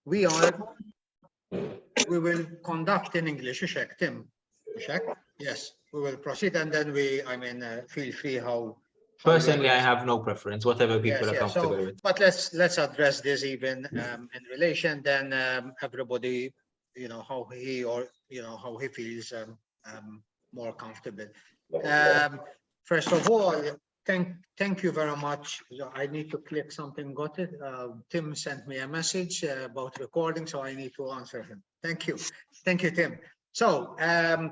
we will conduct in English. Ishak, Tim. Ishak? Yes, we will proceed, and then feel free how Personally, I have no preference, whatever people are comfortable with. But let's address this even in relation. Then everybody, how he how he feels more comfortable. First of all, thank you very much. I need to click something. Got it. Tim sent me a message about recording, so I need to answer him. Thank you, Tim. So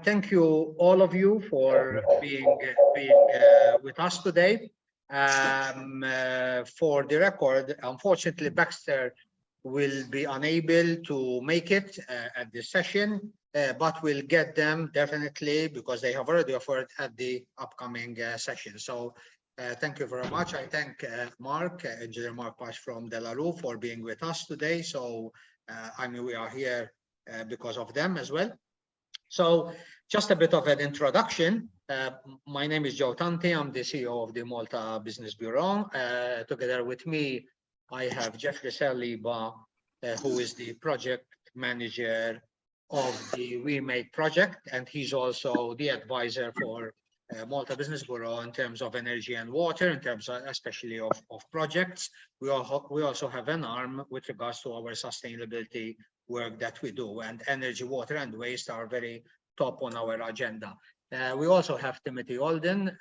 thank you all of you for being with us today. For the record, unfortunately, Baxter will be unable to make it at this session, but we'll get them definitely because they have already offered at the upcoming session. So thank you very much. I thank Mark, Engineer Mark Pash from De La Rue for being with us today. So we are here because of them as well. So just a bit of an introduction. My name is Joe Tanti. I'm the CEO of the Malta Business Bureau. Together with me, I have Jeffrey Saliba, who is the project manager of the We Make project, and he's also the advisor for Malta Business Bureau in terms of energy and water, in terms of, especially of projects. We also have an arm with regards to our sustainability work that we do, and energy, water, and waste are very top on our agenda. We also have Timothy Alden,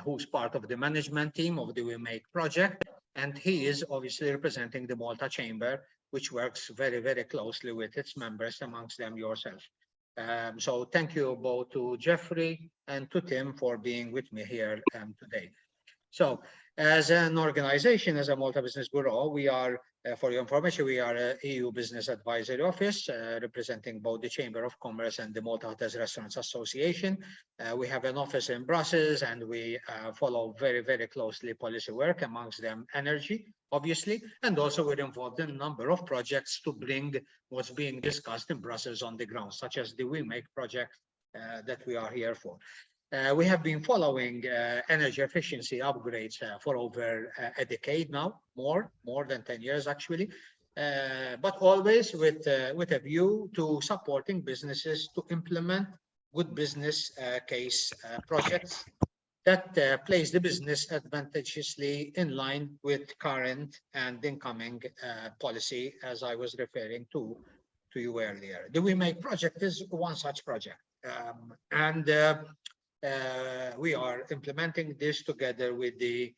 who's part of the management team of the We Make project, and he is obviously representing the Malta Chamber, which works very, very closely with its members, amongst them yourself. So thank you both to Jeffrey and to Tim for being with me here today. So as an organization, as a Malta Business Bureau, we are, for your information, we are an EU Business Advisory Office representing both the Chamber of Commerce and the Malta Hotels Restaurants Association. We have an office in Brussels, and we follow very, very closely policy work, amongst them energy, obviously, and also we're involved in a number of projects to bring what's being discussed in Brussels on the ground, such as the We Make project that we are here for. We have been following energy efficiency upgrades for over a decade now, more than 10 years actually, but always with a view to supporting businesses to implement good business case projects that place the business advantageously in line with current and incoming policy, as I was referring to you earlier. The We Make project is one such project, we are implementing this together with the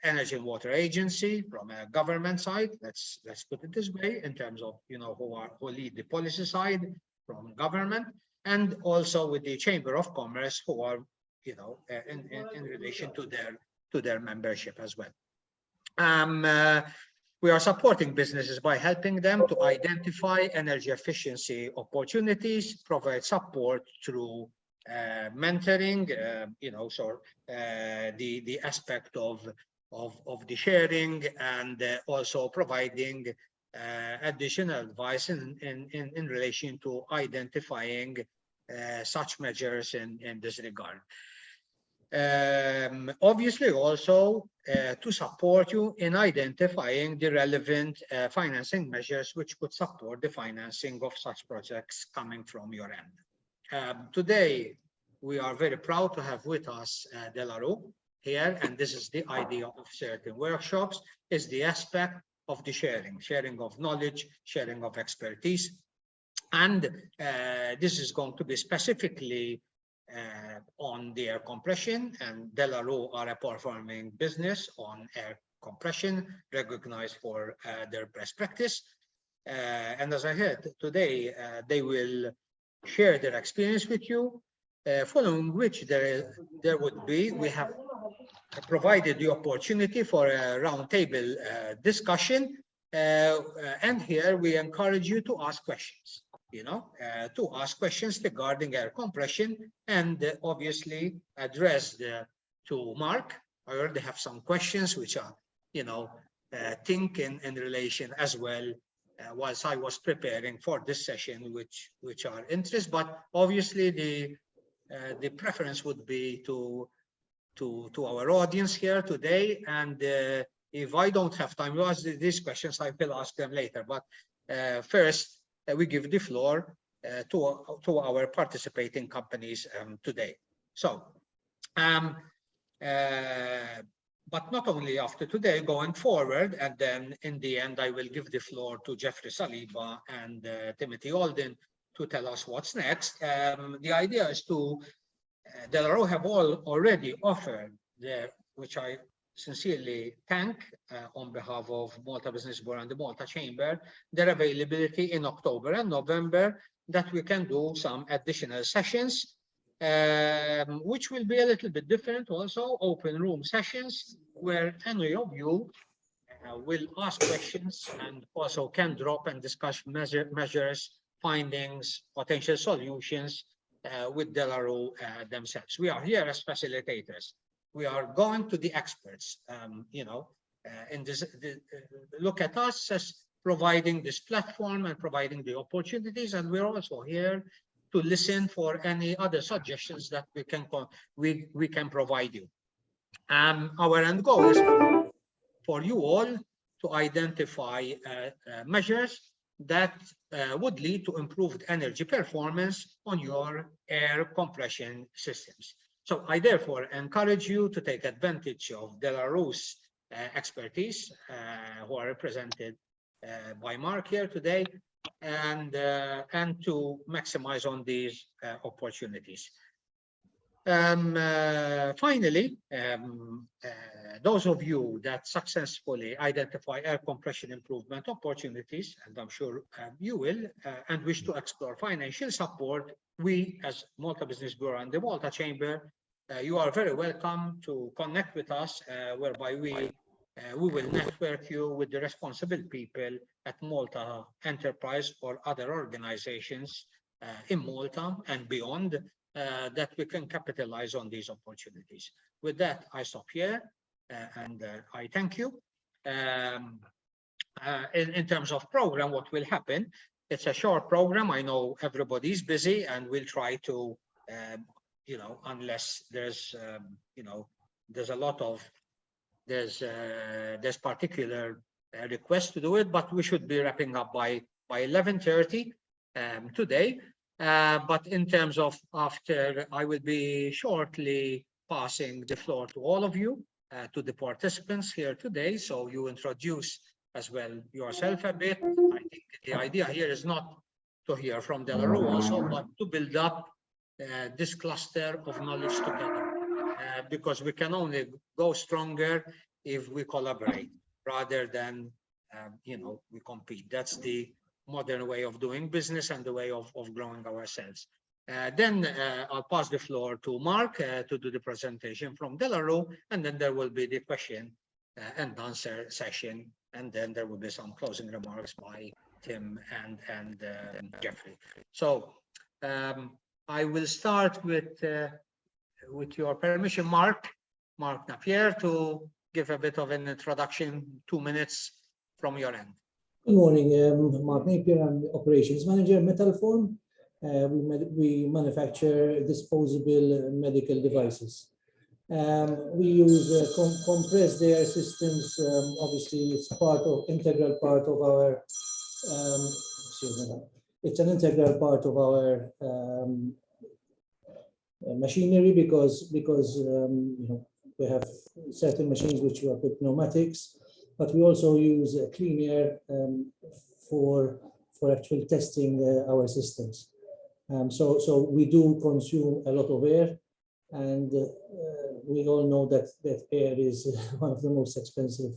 Energy and Water Agency from a government side. Let's put it this way, in terms of who lead the policy side from government, and also with the Chamber of Commerce, who are in relation to their membership as well. We are supporting businesses by helping them to identify energy efficiency opportunities, provide support through mentoring, the aspect of the sharing, and also providing additional advice in relation to identifying such measures in this regard. Obviously, also to support you in identifying the relevant financing measures which could support the financing of such projects coming from your end. Today, we are very proud to have with us De La Rue here, and this is the idea of certain workshops, is the aspect of the sharing of knowledge, sharing of expertise. And this is going to be specifically on the air compression, and De La Rue are a performing business on air compression, recognized for their best practice. And as I heard today, they will share their experience with you, following which we have provided the opportunity for a roundtable discussion, and here we encourage you to ask questions, to ask questions regarding air compression, and obviously address to Mark. I already have some questions which are, thinking in relation as well, whilst I was preparing for this session, which are interest, but obviously the preference would be to our audience here today, and if I don't have time to ask these questions, I will ask them later. But first, we give the floor to our participating companies today. So, but not only after today, going forward, and then in the end, I will give the floor to Jeffrey Saliba and Timothy Alden to tell us what's next. The idea is to, De La Rue have already offered their, which I sincerely thank on behalf of Malta Business Bureau and the Malta Chamber, their availability in October and November that we can do some additional sessions, which will be a little bit different also, open room sessions where any of you will ask questions and also can drop and discuss measures, findings, potential solutions with De La Rue themselves. We are here as facilitators. We are going to the experts, in this, look at us as providing this platform and providing the opportunities, and we're also here to listen for any other suggestions that we can provide you. Our end goal is for you all to identify measures that would lead to improved energy performance on your air compression systems. So I therefore encourage you to take advantage of De La Rue's expertise, who are represented by Mark here today, and to maximize on these opportunities. Finally, those of you that successfully identify air compression improvement opportunities, and I'm sure you will, and wish to explore financial support, we as Malta Business Bureau and the Malta Chamber, you are very welcome to connect with us, whereby we will network you with the responsible people at Malta Enterprise or other organizations in Malta and beyond, that we can capitalize on these opportunities. With that, I stop here and I thank you. In terms of program, what will happen, it's a short program. I know everybody's busy and we'll try to, unless there's, there's a lot of, there's particular request to do it, but we should be wrapping up by 11:30 today. But in terms of after, I will be shortly passing the floor to all of you, to the participants here today. So you introduce as well yourself a bit. I think the idea here is not to hear from De La Rue also, but to build up this cluster of knowledge together, because we can only go stronger if we collaborate rather than, we compete. That's the modern way of doing business and the way of growing ourselves. Then I'll pass the floor to Mark to do the presentation from De La Rue, and then there will be the question and answer session, and then there will be some closing remarks by Tim and Jeffrey. So I will start with your permission, Mark Napier, to give a bit of an introduction, 2 minutes from your end. Good morning, Mark Napier. I'm the Operations Manager at Metalform. We manufacture disposable medical devices. We use compressed air systems. Obviously, it's integral part of our. It's an integral part of our machinery because we have certain machines which work with pneumatics, but we also use clean air for actually testing our systems. So we do consume a lot of air, and we all know that air is one of the most expensive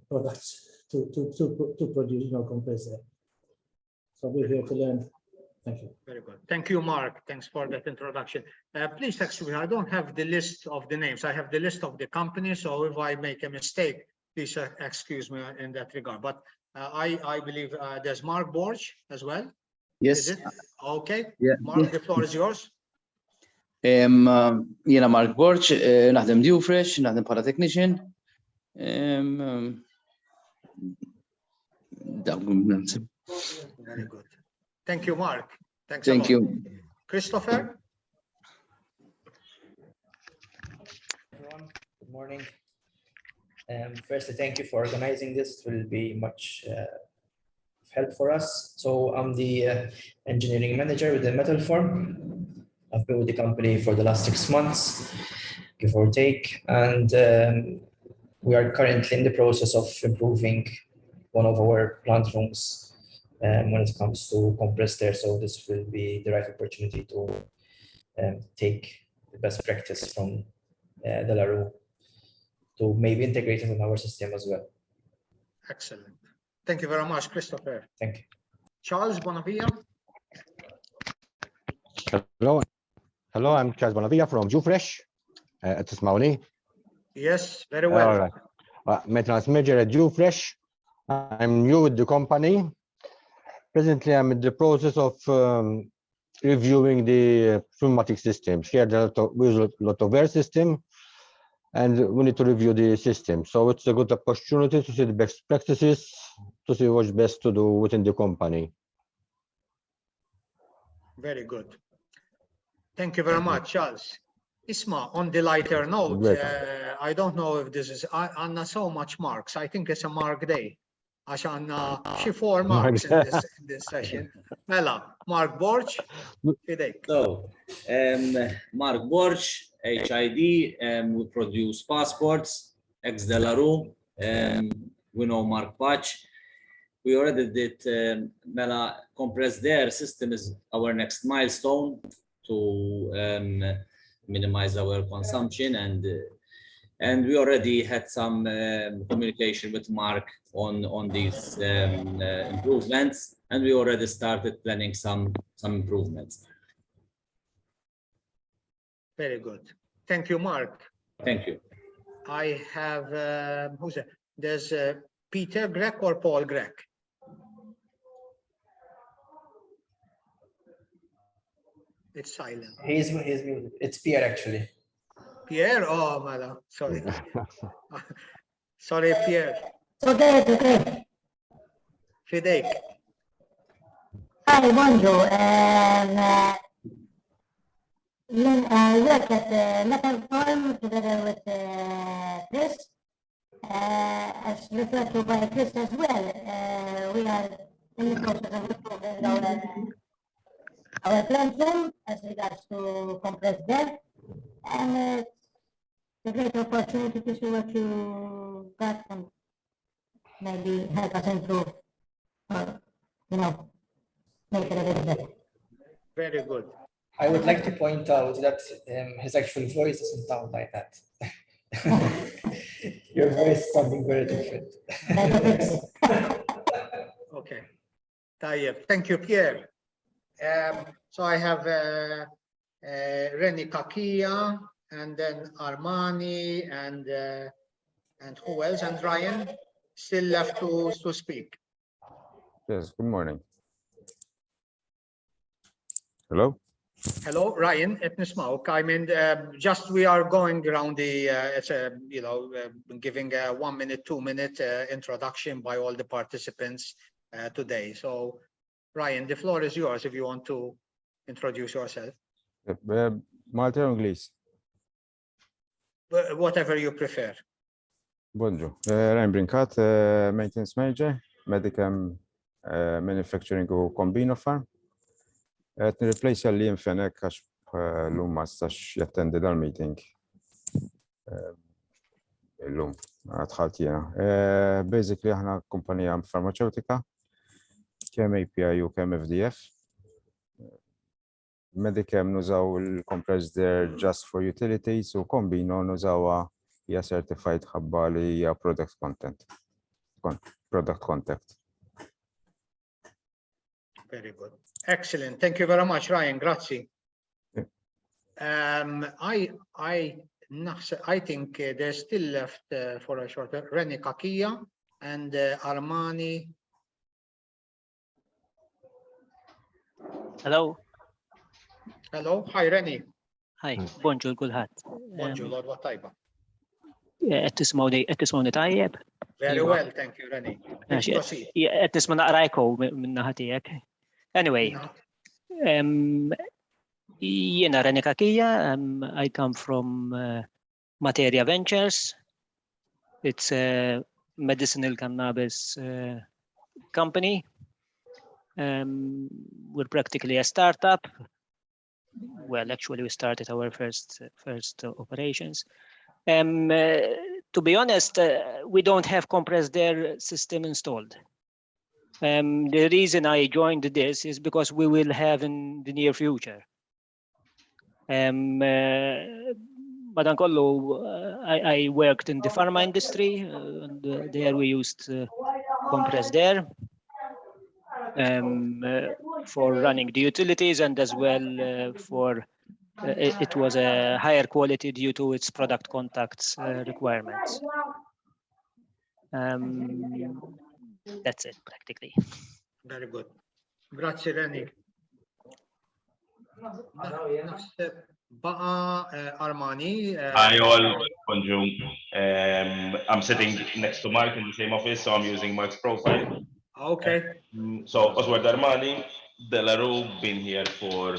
products to produce compressed air. So we're here to learn. Thank you. Very good. Thank you, Mark. Thanks for that introduction. Please, actually, I don't have the list of the names. I have the list of the companies. So if I make a mistake, please excuse me in that regard. But I believe there's Mark Borch as well. Yes. Is it? Okay. Yeah. Mark, the floor is yours. Jena Mark Borch, naħdem Dewfresh, naħdem bħala technician. Very good. Thank you, Mark. Thanks. Thank you. Christopher. Everyone, good morning. Firstly, thank you for organizing this. It will be much help for us. So I'm the engineering manager with the Metal Form. I've been with the company for the last 6 months, give or take, and we are currently in the process of improving one of our plant rooms when it comes to compressed air. So this will be the right opportunity to take the best practice from De La Rue to maybe integrate it in our system as well. Excellent. Thank you very much, Christopher. Thank you. Charles Bonavia. Hello, I'm Charles Bonavia from Jufresh at Tismauni. Yes, very well. All right. Maintenance manager at Jufresh. I'm new with the company. Presently, I'm in the process of reviewing the pneumatic systems. Here, we use a lot of air system, and we need to review the system. So it's a good opportunity to see the best practices, to see what's best to do within the company. Very good. Thank you very much, Charles. Isma, on the lighter note, I don't know if this is Anna so much marks. I think it's a mark day. Għax xi 4 marks in this session. Mela, Mark Borch, fidejk. So, Mark Borch, HID, we produce passports, ex De La Rue, we know Mark Patch. We already did Mela compressed air system is our next milestone to minimize our consumption, and we already had some communication with Mark on these improvements, and we already started planning some improvements. Very good. Thank you, Mark. Thank you. I have, who's that? There's Peter Grech or Paul Grech? It's silent. He's muted. It's Pierre, actually. Pierre? Oh, Mala. Sorry. Sorry, Pierre. Okay. Fidejk. Hi, bonjour. Work at Metal Form together with Chris. As referred to by Chris as well, we are in the process of improving our plant room as regards to compressed air, and it's a great opportunity to see what you got and maybe help us improve, or, make it a little better. Very good. I would like to point out that his actual voice doesn't sound like that. Your voice is something very different. Okay. Tayyip. Thank you, Pierre. So I have Reni Kakia, and then Armani, and who else? And Ryan still left to speak. Yes, good morning. Hello? Hello, Ryan, Etnismauk. I mean, just we are going around the, it's a, giving a 1 minute, 2 minute introduction by all the participants today. So, Ryan, the floor is yours if you want to introduce yourself. Malta or English? Whatever you prefer. Bonjour. Ryan Brinkat, maintenance manager, Medicam manufacturing u Combino Farm. Nirreplace għalli jinfenek għax l-lum ma stax jattendi dal-meeting. L-lum, għadħalt jena. Basically, ħana kumpanija farmaceutika, kem API u kem FDF. Medicam nużaw il-compressed air just for utilities u Combino nużawa hija certified ħabba li hija product contact. Very good. Excellent. Thank you very much, Ryan. Grazie. I think there's still left for a short Reni Kakia and Armani. Hello. Hello. Hi, Reni. Hi. Bonjour, kulħadd. Bonjour, Lord Wattajba. Qed tismawni tajjeb? Very well, thank you, Reni. Qed tisma' naqra echo minn naħa tiegħek. Anyway, jiena Reni Kakia, I come from Materia Ventures. It's a medicinal cannabis company. We're practically a startup. Well, actually, we started our first operations. To be honest, we don't have compressed air system installed. The reason I joined this is because we will have in the near future. Madankollu, I worked in the pharma industry, and there we used compressed air for running the utilities, and as well for it was a higher quality due to its product contacts requirements. That's it practically. Very good. Grazie Reni. Armani. Hi all, bonjour. I'm sitting next to Mark in the same office, so I'm using Mark's profile. Okay. So Oswald Armani, De La Rue, been here for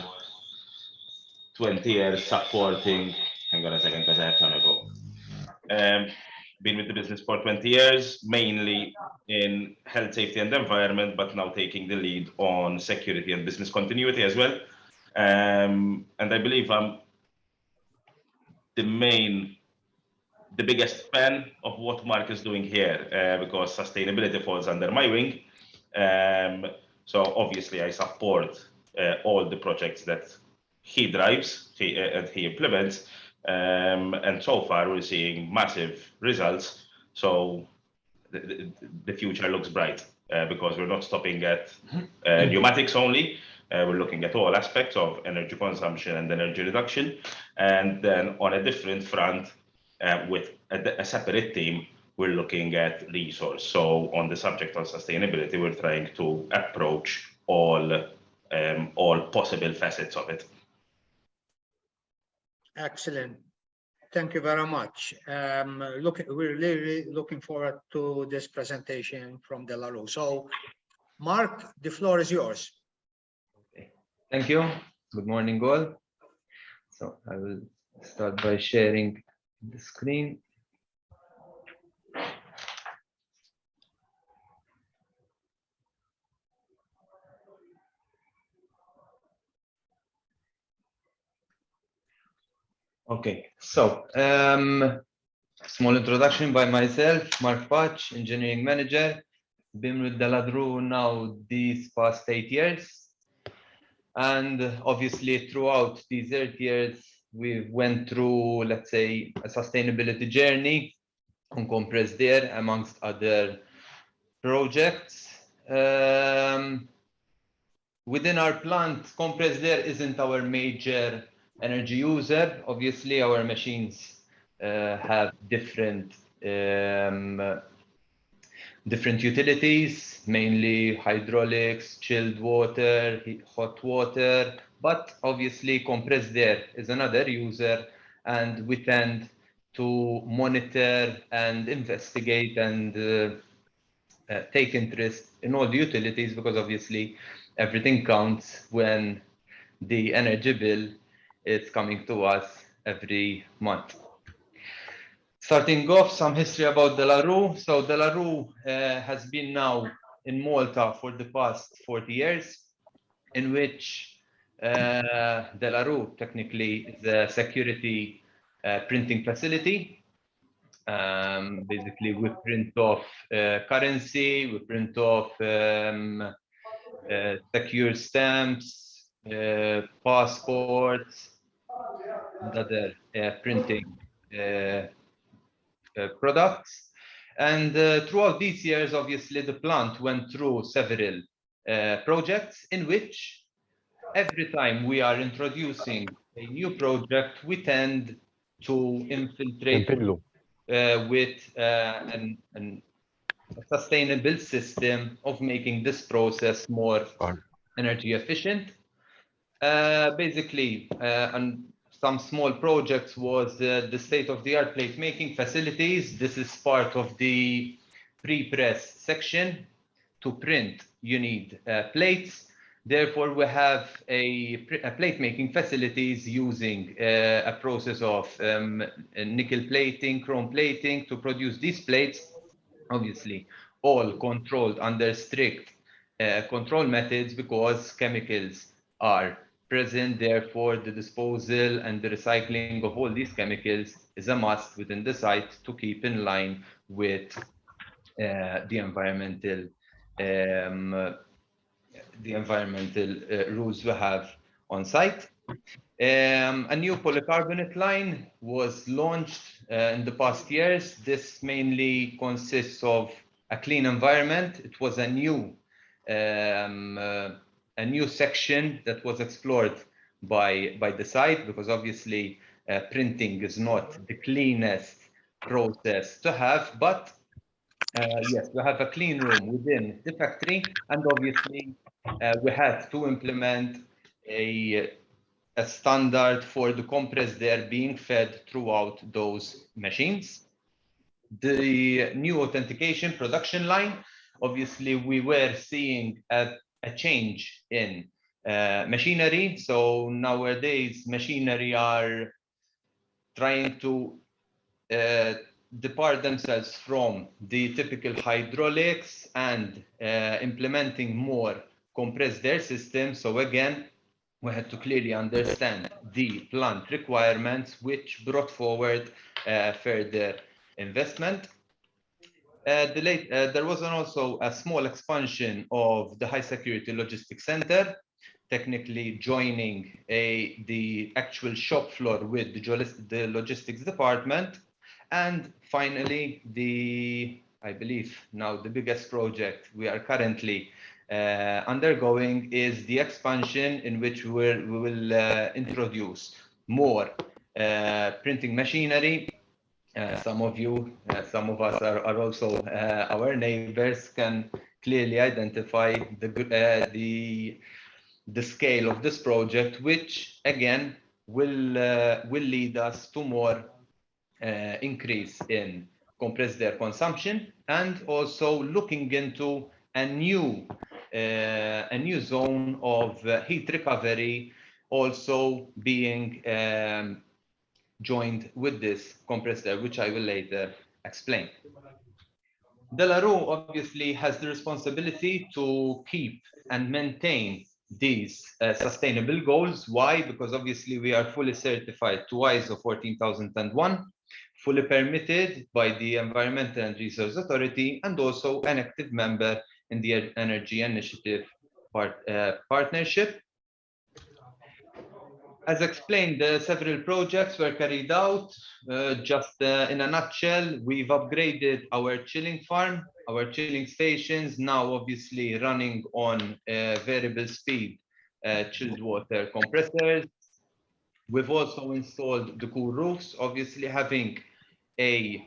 20 years supporting, hang on a second because I have time to go. Been with the business for 20 years, mainly in health, safety and environment, but now taking the lead on security and business continuity as well. And I believe I'm the biggest fan of what Mark is doing here because sustainability falls under my wing. So obviously I support all the projects that he drives and he implements. And so far we're seeing massive results. So the future looks bright because we're not stopping at pneumatics only. We're looking at all aspects of energy consumption and energy reduction. And then on a different front, with a separate team, we're looking at resource. So on the subject of sustainability, we're trying to approach all possible facets of it. Excellent. Thank you very much. We're really looking forward to this presentation from De La Rue. So, Mark, the floor is yours. Okay. Thank you. Good morning, all. So I will start by sharing the screen. Okay, so small introduction by myself, Mark Patch, engineering manager. Been with De La Rue now these past 8 years. And obviously throughout these 8 years, we went through, let's say, a sustainability journey on compressed air amongst other projects. Within our plant, compressed air isn't our major energy user. Obviously, our machines have different utilities, mainly hydraulics, chilled water, hot water, but obviously compressed air is another user, and we tend to monitor and investigate and take interest in all the utilities because obviously everything counts when the energy bill is coming to us every month. Starting off, some history about De La Rue. So De La Rue has been now in Malta for the past 40 years, in which De La Rue technically is a security printing facility. Basically, we print off currency, we print off secure stamps, passports, and other printing products. And throughout these years, obviously, the plant went through several projects in which every time we are introducing a new project, we tend to infiltrate with a sustainable system of making this process more energy efficient. Basically, and some small projects was the state-of-the-art plate making facilities. This is part of the pre-press section. To print, you need plates. Therefore, we have a plate making facilities using a process of nickel plating, chrome plating to produce these plates, obviously all controlled under strict control methods because chemicals are present. Therefore, the disposal and the recycling of all these chemicals is a must within the site to keep in line with the environmental rules we have on site. A new polycarbonate line was launched in the past years. This mainly consists of a clean environment. It was a new section that was explored by the site because obviously printing is not the cleanest process to have, but yes, we have a clean room within the factory, and obviously we had to implement a standard for the compressed air being fed throughout those machines. The new authentication production line, obviously we were seeing a change in machinery. So nowadays machinery are trying to depart themselves from the typical hydraulics and implementing more compressed air systems. So again, we had to clearly understand the plant requirements, which brought forward further investment. There was also a small expansion of the high security logistics center, technically joining the actual shop floor with the logistics department. And finally, I believe now the biggest project we are currently undergoing is the expansion in which we will introduce more printing machinery. Some of us are also our neighbors, can clearly identify the scale of this project, which again will lead us to more increase in compressed air consumption, and also looking into a new zone of heat recovery also being joined with this compressed air, which I will later explain. De La Rue obviously has the responsibility to keep and maintain these sustainable goals. Why? Because obviously we are fully certified to ISO 14001, fully permitted by the Environmental and Resource Authority, and also an active member in the Energy Initiative partnership. As explained, several projects were carried out. Just in a nutshell, we've upgraded our chilling farm, our chilling stations, now obviously running on variable speed chilled water compressors. We've also installed the cool roofs, obviously having a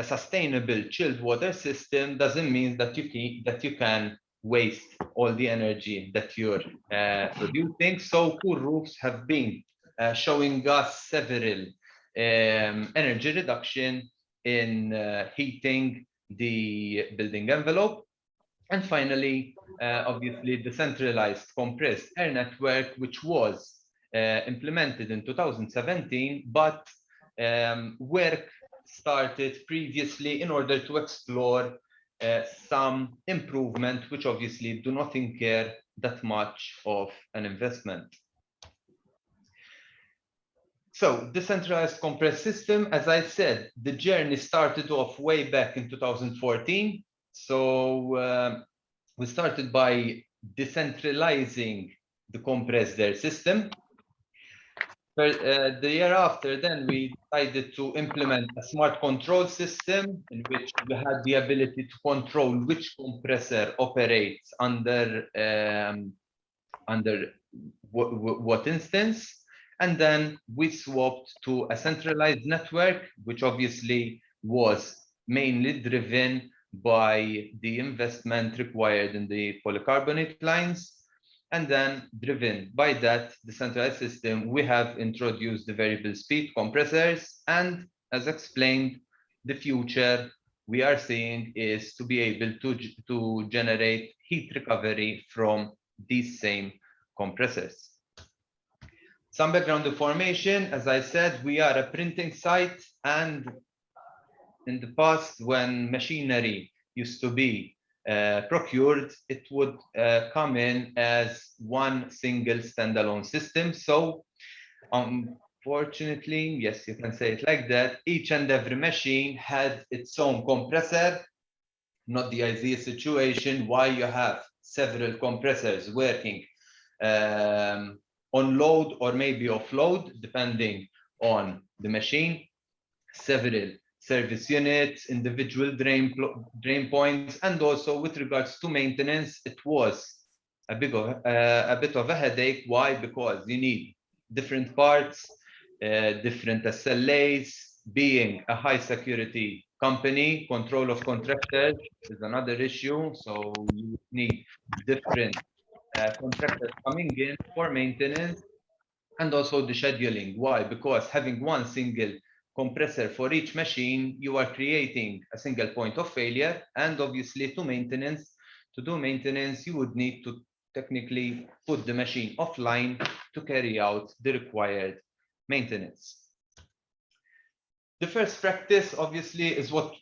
sustainable chilled water system doesn't mean that you can waste all the energy that you're producing. So cool roofs have been showing us several energy reduction in heating the building envelope. And finally, obviously the centralized compressed air network, which was implemented in 2017, but work started previously in order to explore some improvement, which obviously do not incur that much of an investment. So decentralized compressed system, as I said, the journey started off way back in 2014. So we started by decentralizing the compressed air system. But the year after, then we decided to implement a smart control system in which we had the ability to control which compressor operates under what instance. And then we swapped to a centralized network, which obviously was mainly driven by the investment required in the polycarbonate lines. And then driven by that decentralized system, we have introduced the variable speed compressors. And as explained, the future we are seeing is to be able to generate heat recovery from these same compressors. Some background information, as I said, we are a printing site, and in the past, when machinery used to be procured, it would come in as one single standalone system. So unfortunately, yes, you can say it like that, each and every machine had its own compressor. Not the ideal situation why you have several compressors working on load or maybe offload, depending on the machine, several service units, individual drain points, and also with regards to maintenance, it was a bit of a headache. Why? Because you need different parts, different SLAs. Being a high security company, control of contractors is another issue. So you need different contractors coming in for maintenance, and also the scheduling. Why? Because having one single compressor for each machine, you are creating a single point of failure. And obviously to do maintenance, you would need to technically put the machine offline to carry out the required maintenance. The first practice, obviously, is what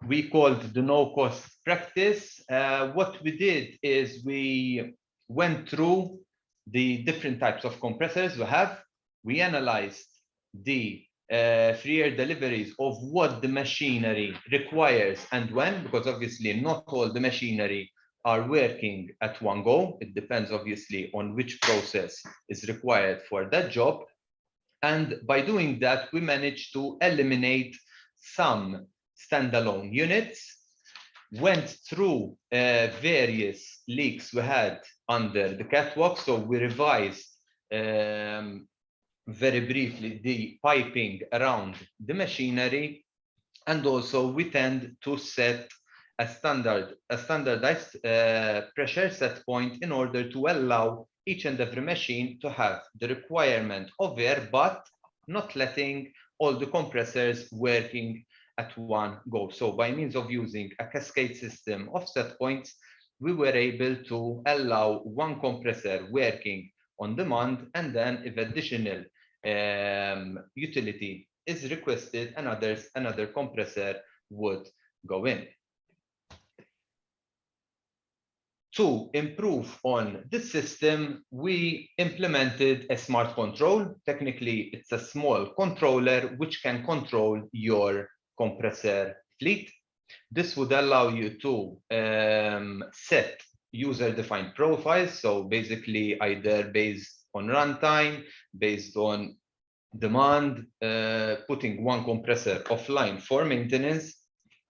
we called the no-cost practice. What we did is we went through the different types of compressors we have. We analyzed the free-air deliveries of what the machinery requires and when, because obviously not all the machinery are working at one go. It depends obviously on which process is required for that job. And by doing that, we managed to eliminate some standalone units, went through various leaks we had under the catwalk. So we revised very briefly the piping around the machinery, and also we tend to set a standardized pressure set point in order to allow each and every machine to have the requirement of air, but not letting all the compressors working at one go. So by means of using a cascade system of set points, we were able to allow one compressor working on demand, and then if additional utility is requested, another compressor would go in. To improve on this system, we implemented a smart control. Technically, it's a small controller which can control your compressor fleet. This would allow you to set user-defined profiles. So basically, either based on runtime, based on demand, putting one compressor offline for maintenance,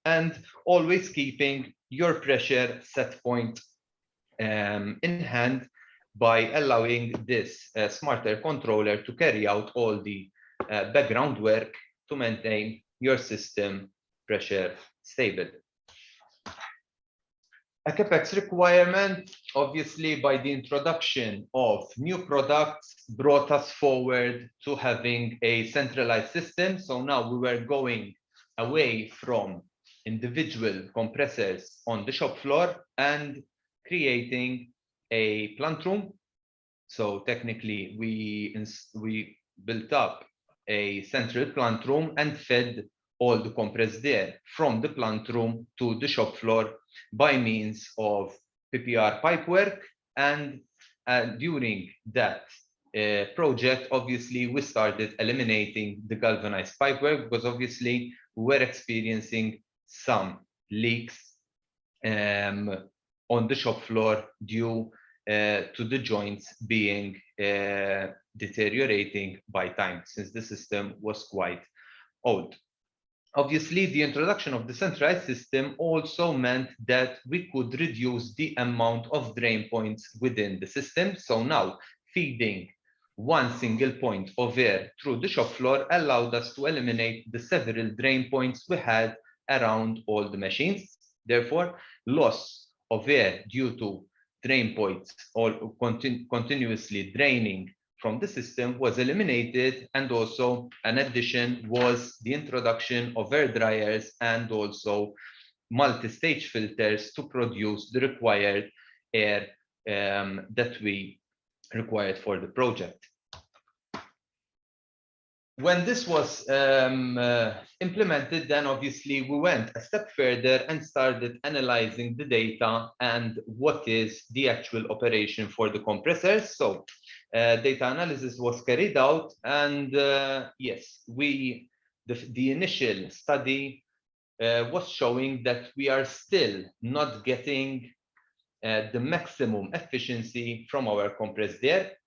and always keeping your pressure set point in hand by allowing this smarter controller to carry out all the background work to maintain your system pressure stable. A CapEx requirement, obviously, by the introduction of new products, brought us forward to having a centralized system. So now we were going away from individual compressors on the shop floor and creating a plant room. So technically, we built up a central plant room and fed all the compressed air from the plant room to the shop floor by means of PPR pipework. And during that project, obviously, we started eliminating the galvanized pipework because obviously we were experiencing some leaks on the shop floor due to the joints being deteriorating by time, since the system was quite old. Obviously, the introduction of the centralized system also meant that we could reduce the amount of drain points within the system. So now feeding one single point of air through the shop floor allowed us to eliminate the several drain points we had around all the machines. Therefore, loss of air due to drain points or continuously draining from the system was eliminated, and also an addition was the introduction of air dryers and also multi-stage filters to produce the required air that we required for the project. When this was implemented, then obviously we went a step further and started analyzing the data and what is the actual operation for the compressors. So data analysis was carried out, and yes, the initial study was showing that we are still not getting the maximum efficiency from our compressed air.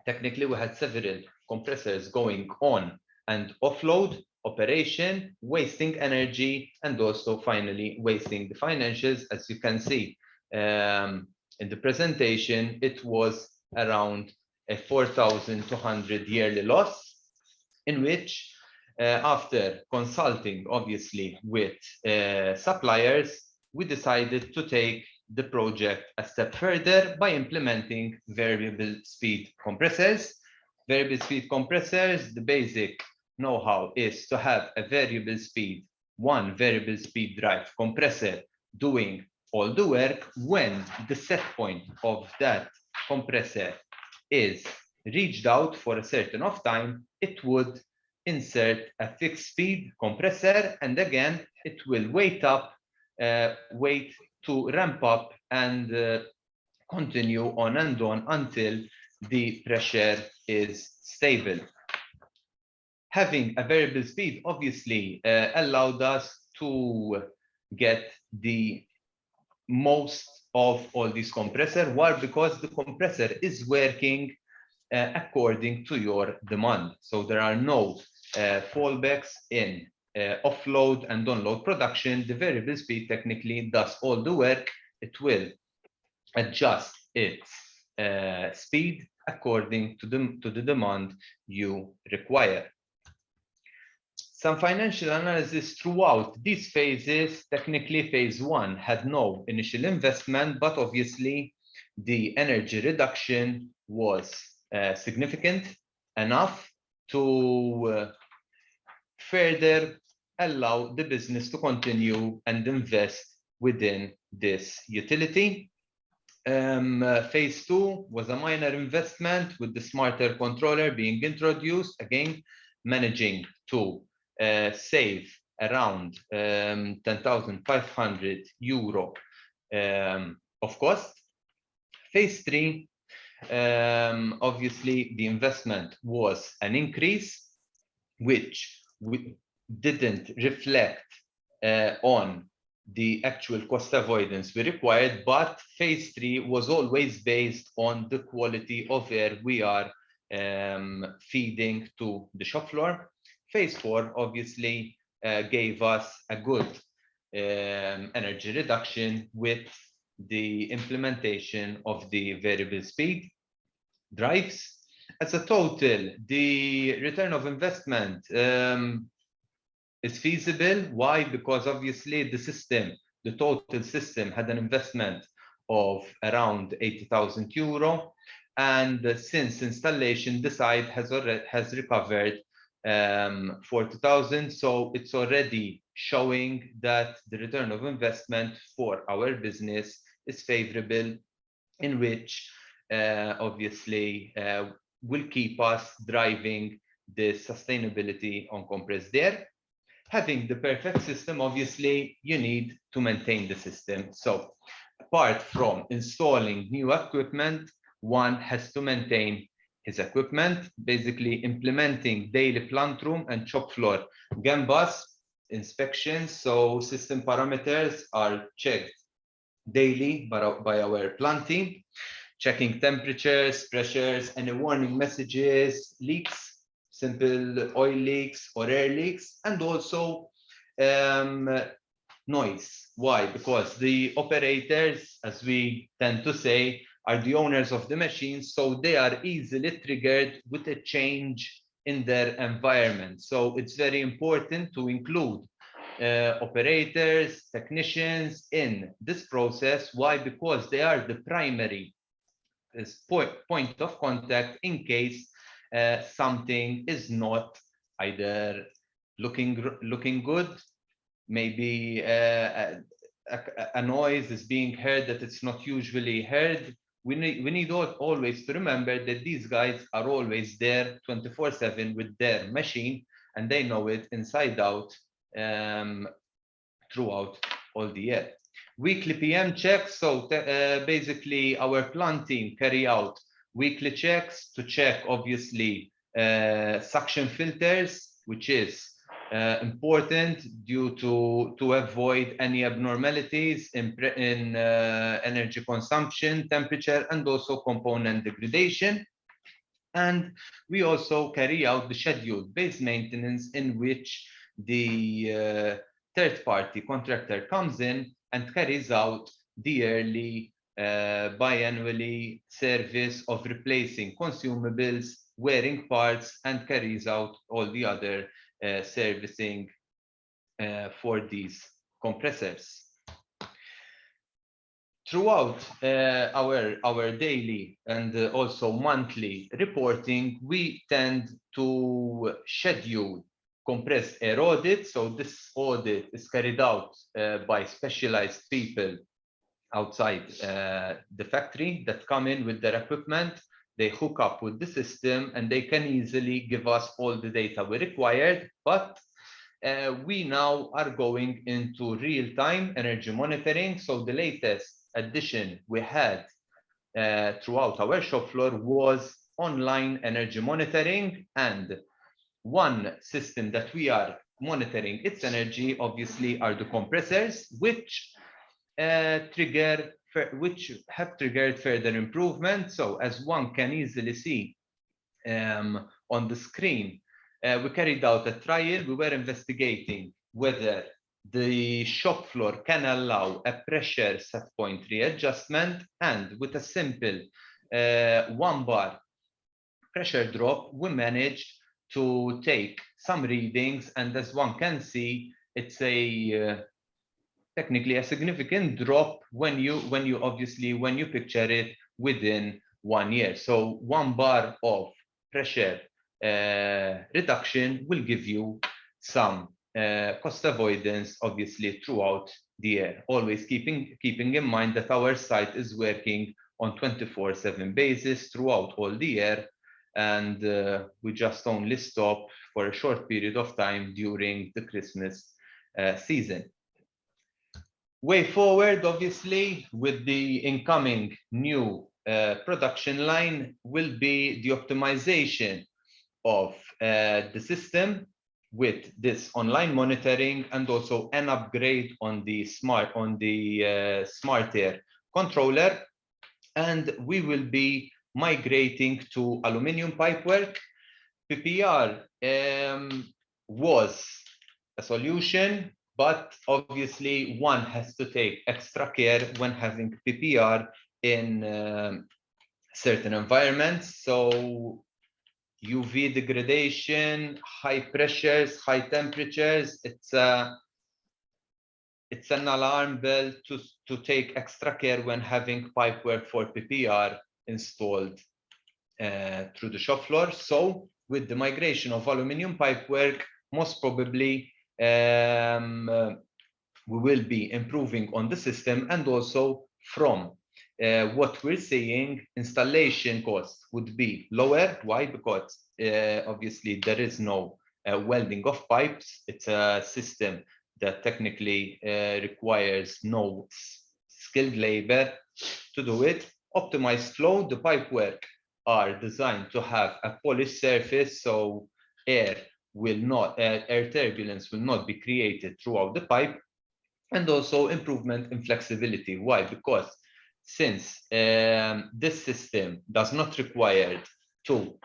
Technically, we had several compressors going on and offload operation, wasting energy, and also finally wasting the financials. As you can see in the presentation, it was around a 4,200 yearly loss, in which after consulting obviously with suppliers, we decided to take the project a step further by implementing variable speed compressors. Variable speed compressors, the basic know-how is to have a variable speed, one variable speed drive compressor doing all the work. When the set point of that compressor is reached out for a certain of time, it would insert a fixed speed compressor, and again it will wait to ramp up and continue on and on until the pressure is stable. Having a variable speed obviously allowed us to get the most of all these compressors. Why? Because the compressor is working according to your demand. So there are no fallbacks in offload and onload production. The variable speed technically does all the work. It will adjust its speed according to the demand you require. Some financial analysis throughout these phases. Technically, phase one had no initial investment, but obviously the energy reduction was significant enough to further allow the business to continue and invest within this utility. Phase two was a minor investment with the smarter controller being introduced, again managing to save around 10,500 euro of cost. Phase three, obviously the investment was an increase, which we didn't reflect on the actual cost avoidance we required, but phase three was always based on the quality of air we are feeding to the shop floor. Phase four obviously gave us a good energy reduction with the implementation of the variable speed drives. As a total, the return of investment is feasible. Why? Because obviously the total system had an investment of around 80,000 euro, and since installation, the site has recovered 40,000. So it's already showing that the return of investment for our business is favorable, in which obviously will keep us driving the sustainability on compressed air. Having the perfect system, obviously you need to maintain the system. So apart from installing new equipment, one has to maintain his equipment, basically implementing daily plant room and shop floor GAN-bus inspections. So system parameters are checked daily by our plant team, checking temperatures, pressures, any warning messages, leaks, simple oil leaks or air leaks, and also noise. Why? Because the operators, as we tend to say, are the owners of the machines, so they are easily triggered with a change in their environment. So it's very important to include operators, technicians in this process. Why? Because they are the primary point of contact in case something is not either looking good, maybe a noise is being heard that it's not usually heard, we need always to remember that these guys are always there 24/7 with their machine, and they know it inside out throughout all the year. Weekly PM checks, so basically our plant team carry out weekly checks to check obviously suction filters, which is important due to avoid any abnormalities in energy consumption, temperature, and also component degradation. And we also carry out the schedule-based maintenance in which the third-party contractor comes in and carries out the yearly biannually service of replacing consumables, wearing parts, and carries out all the other servicing for these compressors. Throughout our daily and also monthly reporting, we tend to schedule compressed air audit. So this audit is carried out by specialized people outside the factory that come in with their equipment. They hook up with the system and they can easily give us all the data we required. But we now are going into real-time energy monitoring. So the latest addition we had throughout our shop floor was online energy monitoring, and one system that we are monitoring its energy obviously are the compressors, which have triggered further improvement. So as one can easily see on the screen, we carried out a trial. We were investigating whether the shop floor can allow a pressure set point readjustment, and with a simple 1 bar pressure drop, we managed to take some readings, and as one can see, it's a technically a significant drop when you picture it within 1 year. So 1 bar of pressure reduction will give you some cost avoidance obviously throughout the year, always keeping in mind that our site is working on 24/7 basis throughout all the year, and we just only stop for a short period of time during the Christmas season. Way forward, obviously, with the incoming new production line will be the optimization of the system with this online monitoring, and also an upgrade on the smart air controller. And we will be migrating to aluminum pipework. PPR was a solution, but obviously one has to take extra care when having PPR in certain environments. So UV degradation, high pressures, high temperatures, it's an alarm bell to take extra care when having pipework for PPR installed through the shop floor. So with the migration of aluminum pipework, most probably we will be improving on the system, and also from what we're seeing, installation costs would be lower. Why? Because obviously there is no welding of pipes. It's a system that technically requires no skilled labor to do it. Optimized flow, the pipework are designed to have a polished surface, so air turbulence will not be created throughout the pipe, and also improvement in flexibility. Why? Because since this system does not require to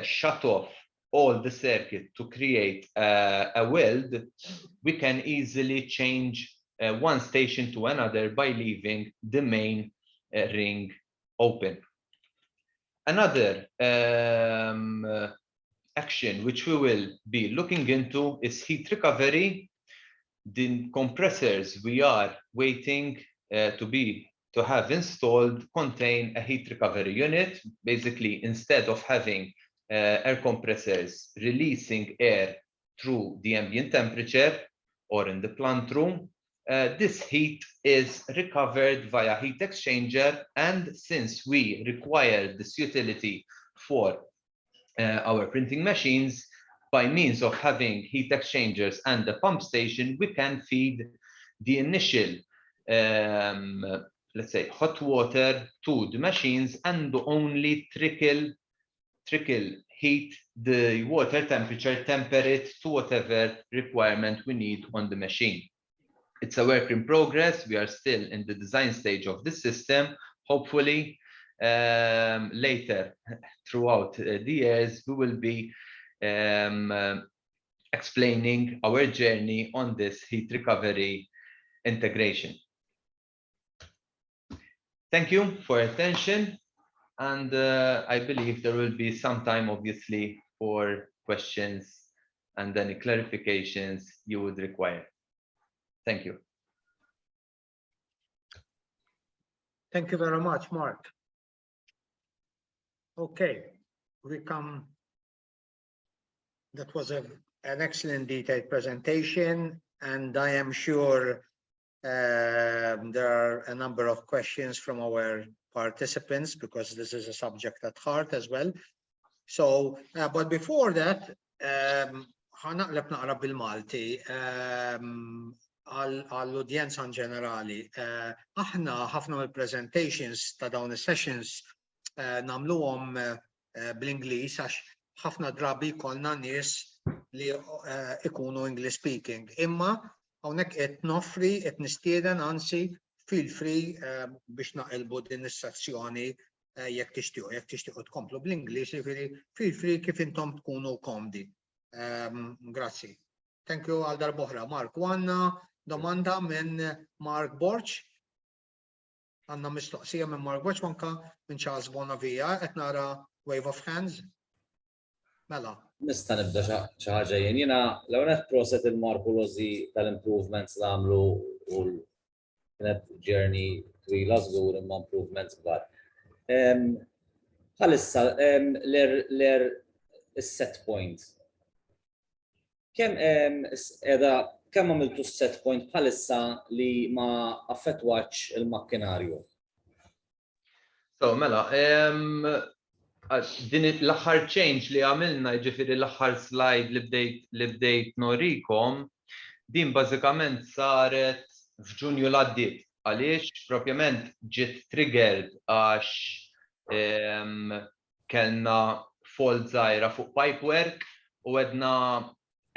shut off all the circuit to create a weld, we can easily change one station to another by leaving the main ring open. Another action which we will be looking into is heat recovery. The compressors we are waiting to have installed contain a heat recovery unit. Basically, instead of having air compressors releasing air through the ambient temperature or in the plant room, this heat is recovered via heat exchanger, and since we require this utility for our printing machines, by means of having heat exchangers and the pump station, we can feed the initial, let's say, hot water to the machines and only trickle heat the water temperature, temper it to whatever requirement we need on the machine. It's a work in progress. We are still in the design stage of this system. Hopefully, later throughout the years, we will be explaining our journey on this heat recovery integration. Thank you for your attention. And I believe there will be some time, obviously, for questions and any clarifications you would require. Thank you. Thank you very much, Mark. Okay, that was an excellent detailed presentation, and I am sure there are a number of questions from our participants because this is a subject at heart as well. So, but before that, ħanaqleb naqra bil-Malti għall-udjenza ġenerali. Aħna ħafna mill-presentations ta' dawn is-sessions nagħmluhom bl-Ingliż għax ħafna drabi jkollna nies li ikunu English speaking. Imma hawnhekk qed noffri, qed nistieden anzi feel free biex naqilbu din is-sezzjoni jekk tixtiequ tkomplu bl-Ingliż, jiġifieri feel free kif intom tkunu komdi. Grazzi. Thank you għal darb'oħra, Mark. U għandna domanda minn Mark Borch. Għandna mistoqsija minn Mark Borch anke minn Charles Bonavia, qed nara wave of hands. Mela. Nista' nibda xi ħaġa jien. Jiena l-ewwel qed proset il-Mark u Lozzi tal-improvements li għamlu u kienet journey twila żgur imma improvements kbar. Bħalissa l-er is-set point. Kemm għamiltu set point bħalissa li ma affettwax il-makkinarju? So, mela, din l-aħħar change li għamilna, ġifiri l-aħħar slide li bdejt norikom, din bażikament saret f'Ġunju l-għaddiet. Għaliex propjament ġiet triggered għax kellna fault żgħira fuq pipework u għedna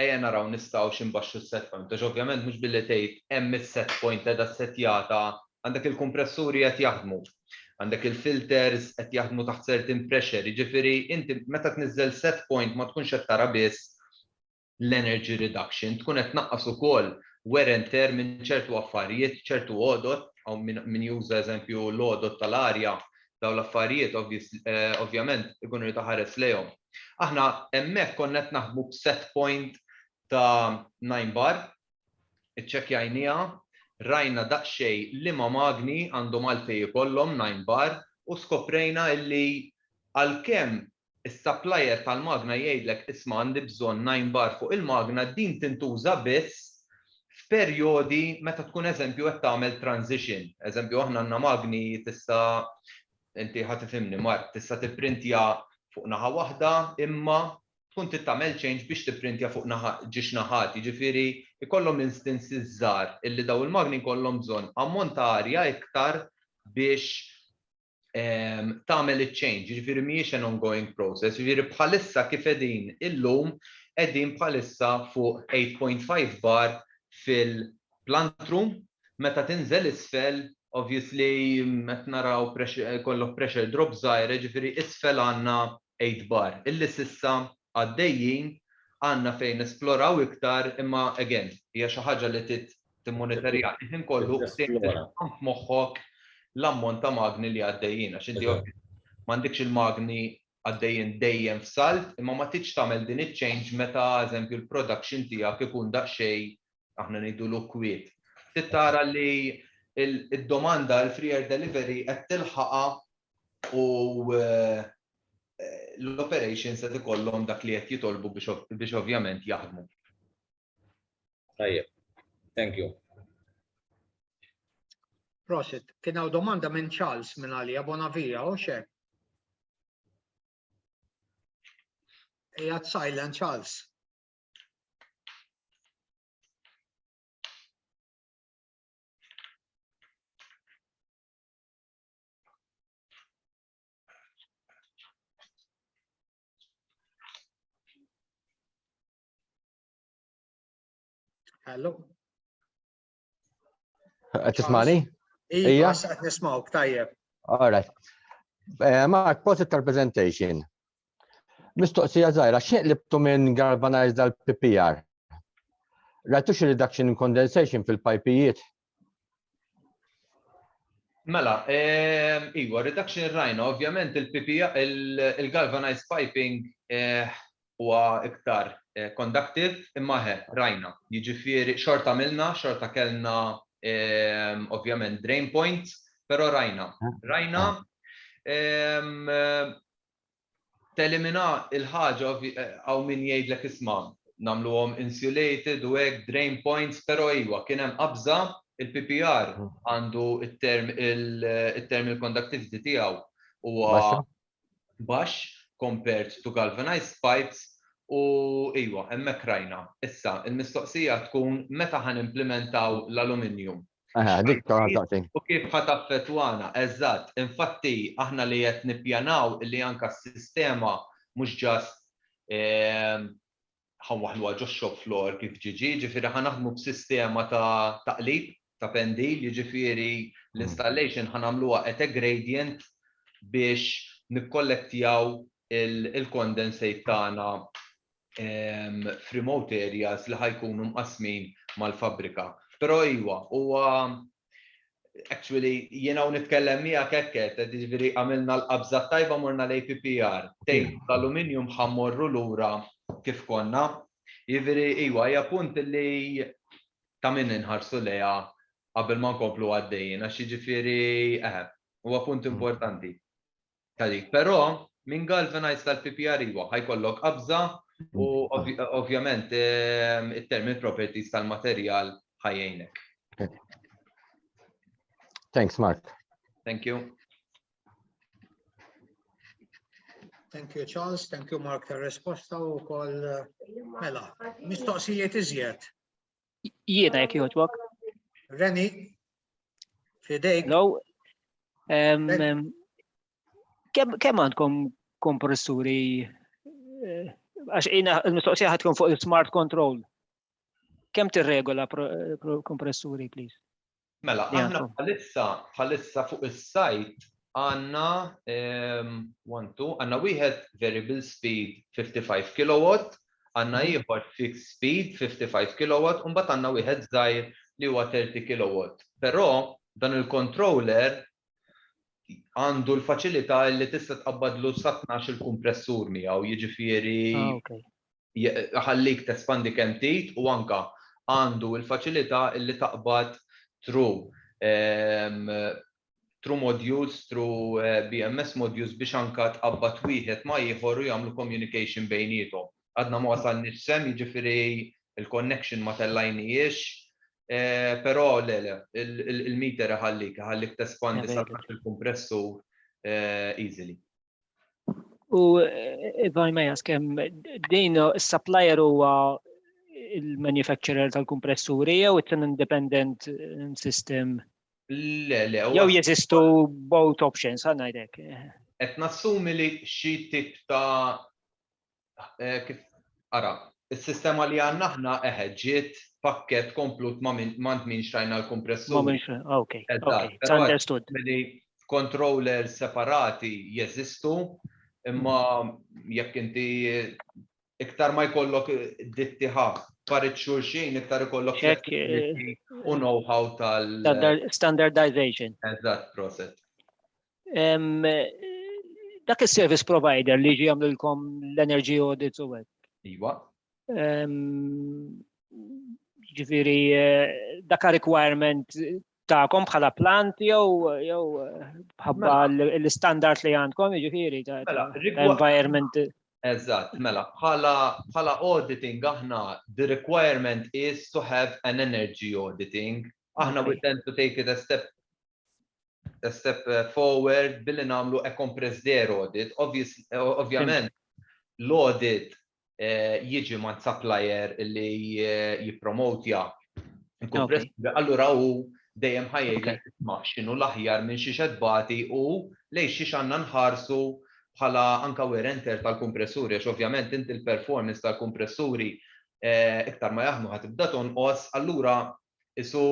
ejja naraw nistgħu x'imbaxxu s-set point. Għax ovvjament mhux billi tgħid hemm is-set point qiegħda ssetjata, għandek il-kompressuri qed jaħdmu, għandek il-filters qed jaħdmu taħt certain pressure. Jiġifieri inti meta tniżżel set point ma tkunx qed tara biss l-energy reduction, tkun qed tnaqqas ukoll wear and tear minn ċertu affarijiet, ċertu għodot, aw min juża eżempju l-għodot tal-arja, daw l-affarijiet ovvjament ikunu taħares lejhom. Aħna hemmhekk konna qed naħdmu b'set point ta' 9 bar, iċċekkjajniha, rajna daqsxejn liema magni għandhom għalfejn ikollhom 9 bar u skoprejna illi għalkemm is-supplier tal-magna jgħidlek isma' għandi bżonn 9 bar fuq il-magna din tintuża biss f'perjodi meta tkun eżempju qed tagħmel transition. Eżempju aħna għandna magni tista' inti ħadd tifhimni Mark, tista' tipprintja fuq naħa waħda imma tkun tagħmel change biex tipprintja fuq ġiex naħat. Jiġifieri ikollhom instances żgħar illi daw il-magni jkollhom bżonn ammont ta' arja iktar biex tagħmel iċ-change. Jiġifieri mhijiex an ongoing process. Jiġifieri bħalissa kif qegħdin illum qegħdin bħalissa fuq 8.5 bar fil-plant room, meta tinżel isfel, obviously qed naraw kollok pressure drop żgħir, ġifieri isfel għandna 8 bar. Illi s'issa għaddejjin għandna fejn esploraw iktar imma again hija xi ħaġa li timmonitorja ħin kollu f'moħħok l-ammont ta' magni li għaddejjin għax inti m'għandekx il-magni għaddejjin dejjem f'salt imma ma tridx tagħmel din iċ-change meta eżempju l-production tiegħek ikun daqsxejn aħna ngħidulu kwiet. Tittara li id-domanda l-free air delivery qed tilħaqha u l-operations qed ikollhom dak li qed jitolbu biex ovvjament jaħdmu. Tajjeb. Thank you. Prosit, kien hawn domanda minn Charles minn għalija Bonavija u xek. Ejjad silent Charles. Hello. Tismani? Iva, saqt nismawk, tajjeb. All right. Mark, posit tal-presentation. Mistoqsija żgħira, x'eqlibtu minn galvanized għal PPR? Rajtu xi reduction in condensation fil-pajpijiet? Mela, iwa, reduction rajna, ovvjament il-PPR, il-galvanized piping huwa iktar conductive imma rajna. Jiġifieri xorta milna, xorta kellna ovvjament drain points, però rajna. Rajna telimina il-ħaġa għaw min jgħidlek isma' nagħmluhom insulated u hekk drain points, però iwa kien hemm qabża il-PPR għandu il-thermal conductivity tiegħu huwa baxx compared to galvanized pipes u iwa hemmhekk rajna. Issa il-mistoqsija tkun meta ħanimplementaw l-aluminium. U kif ħataffettwana, eżatt, infatti aħna li qed nippjanaw li anke s-sistema mhux ġast ħanwaħluha ġo shop floor kif ġifieri ħanaħdmu b'sistema ta' taqlib ta' pendil, jiġifieri l-installation ħanamluha at a gradient biex nikkollettjaw il-condensate tagħna f'remote areas li ħajkunu mqasmin mal-fabbrika. Però iwa, huwa actually jiena nitkellem miegħek hekk jiġifieri għamilna l-qabża tajba morna l-APPR. Tejp l-aluminium ħammorru lura kif konna. Jiġifieri iwa hija punt li ta' min inħarsu lejha qabel ma nkomplu għaddejjin għax jiġifieri huwa punt importanti. Però min galvanized tal-PPR iwa ħajkollok qabża u ovvjament it-thermal properties tal-materjal ħajjejnek. Thanks, Mark. Thank you. Thank you, Charles. Thank you, Mark, ta' risposta u kol mela. Mistoqsijiet iżjed. Jiena jekk jogħġbok. Reni, fidejk. No. Kemm għandkom kompressuri għax jiena l-mistoqsija ħad tkun fuq il-smart control. Kemm tirregola kompressuri, please? Mela, aħna bħalissa fuq is-sajt għandna għandna wieħed variable speed 55 kW, għandna ieħor fixed speed 55 kW u mbagħad għandna wieħed żgħir li huwa 30 kW. Però dan il-controller għandu l-faċilità li tista' tqabbadlu sa 12 il-kumpressur miegħu, jiġifieri ħallik tespandi kemm trid u anke għandu l-faċilità li taqbad through modules, through BMS modules biex anke tqabbad wieħed ma ieħor u jagħmlu communication bejniethom. Għadna ma wasalniex sem, jiġifieri il-connection ma tellajniex, però il-meter ħallik tespandi sa il-kompressur easily. U if I may ask, din is-supplier huwa il-manufacturer tal-kompressuri jew it's an independent system? Le. Jew jeżistu both options, ngħidlek. Qed nassumi li xi tip ta' kif ara, is-sistema li għandna aħna ġiet pakket komplut ma min xrajna l-kompressur. Okay, it's understood. Controller separati jeżistu, imma jekk inti iktar ma jkollok dittieħa parit xulxin, iktar ikollok u know-how standardization. Eżatt, process. Dak is-service provider li ġi jagħmlilkom l-energy audits u hekk. Iwa. Ġifieri dak requirement ta'kom bħala plant jew bħabba l-standard li għandkom, jiġifieri ta' environment. Eżatt, mela, bħala auditing aħna the requirement is to have an energy auditing. Aħna we tend to take it a step a step forward billi nagħmlu a compressed air audit. Ovvjament l-audit jiġi ma' supplier li jippromotja il-compressor, allura hu dejjem ħajjejlek ma' x'inhu l-aħjar minn xi xedbati u lejn xi għandna nħarsu bħala anka wear and tear tal-kumpressuri, għax ovvjament inti l-performance tal-kumpressuri iktar ma jaħdmu ħatibda tonqos, allura isu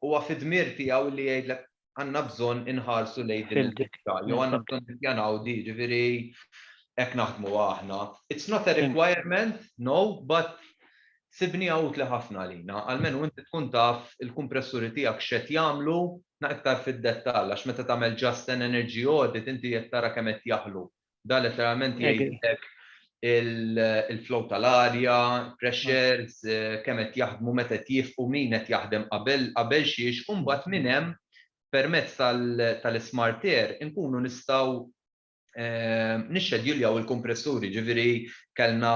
huwa fid-dmir tiegħu li jgħidlek għandna bżonn inħarsu lejn din il-dikta, jew għandna bżonn nippjanaw di, ġifieri hekk naħdmu aħna. It's not a requirement, no, but sibni għawt li ħafna għalina, għalmenu inti tkun taf il-kumpressuri tiegħek x'qed jagħmlu iktar fid-dettall, għax meta tagħmel just an energy audit inti qed tara kemm qed jaħlu. Da letteralment jgħidlek il-flow tal-arja, pressures, kemm qed jaħdmu meta qed jifqu min qed jaħdem qabel xiex, u mbagħad minn hemm permezz tal-smart air inkunu nistgħu nixxedjuljaw il-kompressuri, ġifieri kellna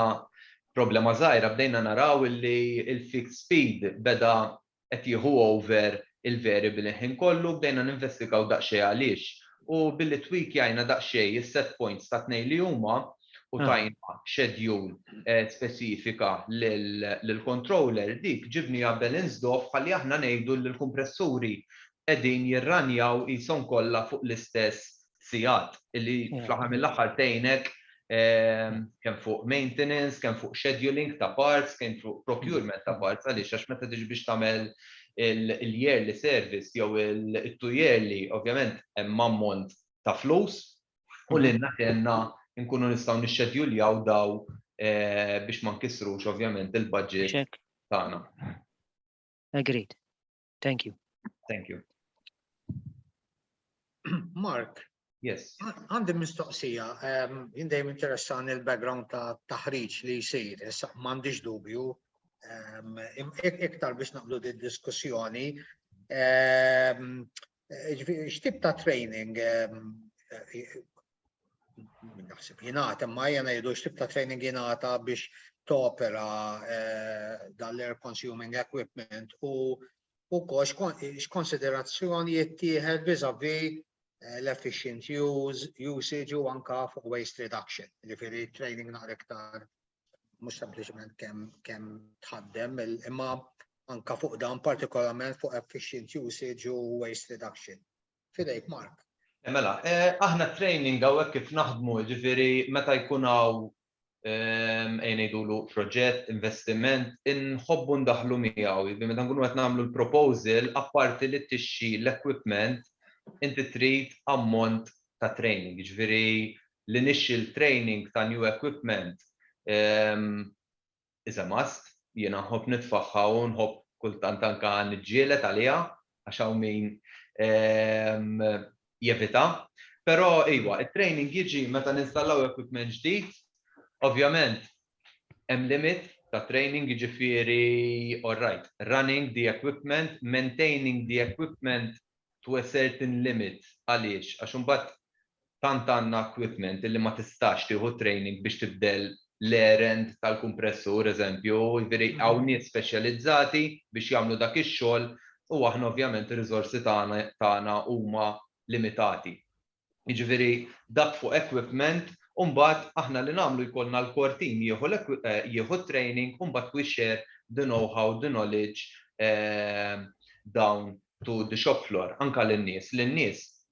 problema żgħira bdejna naraw li il-fixed speed beda qed jieħu over il-variable ħin kollu, bdejna ninvestigaw daqsxejn għaliex. U billi tweakjajna daqsxejn is-set points ta' tnejn li huma u tajna schedule speċifika lill-controller dik ġibniha balanced off ħalli aħna ngħidu li l-kompressuri qegħdin jirranjaw qishom kollha fuq l-istess sigħat illi fl-aħħar mill-aħħar tgħinek kemm fuq maintenance, kemm fuq scheduling ta' parts, kemm fuq procurement ta' parts, għaliex għax meta tiġi biex tagħmel il-yearly service jew il-two yearly, ovvjament hemm ammont ta' flus u lilna kellna nkunu nistgħu nixxedjuljaw daw biex ma nkissrux ovvjament il-budget tagħna. Agreed. Thank you. Thank you. Mark. Yes. Għandi mistoqsija, jien dejjem interessani l-background ta' taħriġ li jsir, issa m'għandix dubju, iktar biex naqblu di diskussjoni, x'tip ta' training naħseb jingħata, imma jena jgħidu x'tip ta' training jingħata biex topera dal-air consuming equipment u x'konsiderazzjoni jittieħed vis-à-vis l-efficient usage u anka fuq waste reduction. Ġifieri training naqra iktar mhux sempliċement kemm tħaddem imma anka fuq dan partikolarment fuq efficient usage u waste reduction. Fidejk, Mark. Mela, aħna training hawnhekk kif naħdmu, ġifieri meta jkun hawn ngħidulu proġett, investiment, inħobbu ndaħlu miegħu. Meta nkunu qed nagħmlu l-proposal, apparti li tixxi l-equipment, inti trid ammont ta' training, ġifieri l-initial training ta' new equipment is a must, jiena nħobb nitfaħħa u nħobb kultant anke niġġieled għaliha għax hawn min jevita, però iwa, it-training jiġi meta ninstallaw equipment ġdid, ovvjament hemm limit ta' training jiġifieri all right, running the equipment, maintaining the equipment to a certain limit. Għaliex? Għax imbagħad tant għandna equipment illi ma tistax tieħu training biex tibdel l-erend tal-kumpressur, eżempju, jiġifieri hawn nies speċjalizzati biex jagħmlu dak ix-xogħol u aħna ovvjament ir-riżorsi tagħna huma limitati. Jiġifieri dak fuq equipment u mbagħad aħna li nagħmlu jkollna l-core team jieħu training u mbagħad we share the know-how, the knowledge down to the shop floor, anka l-nies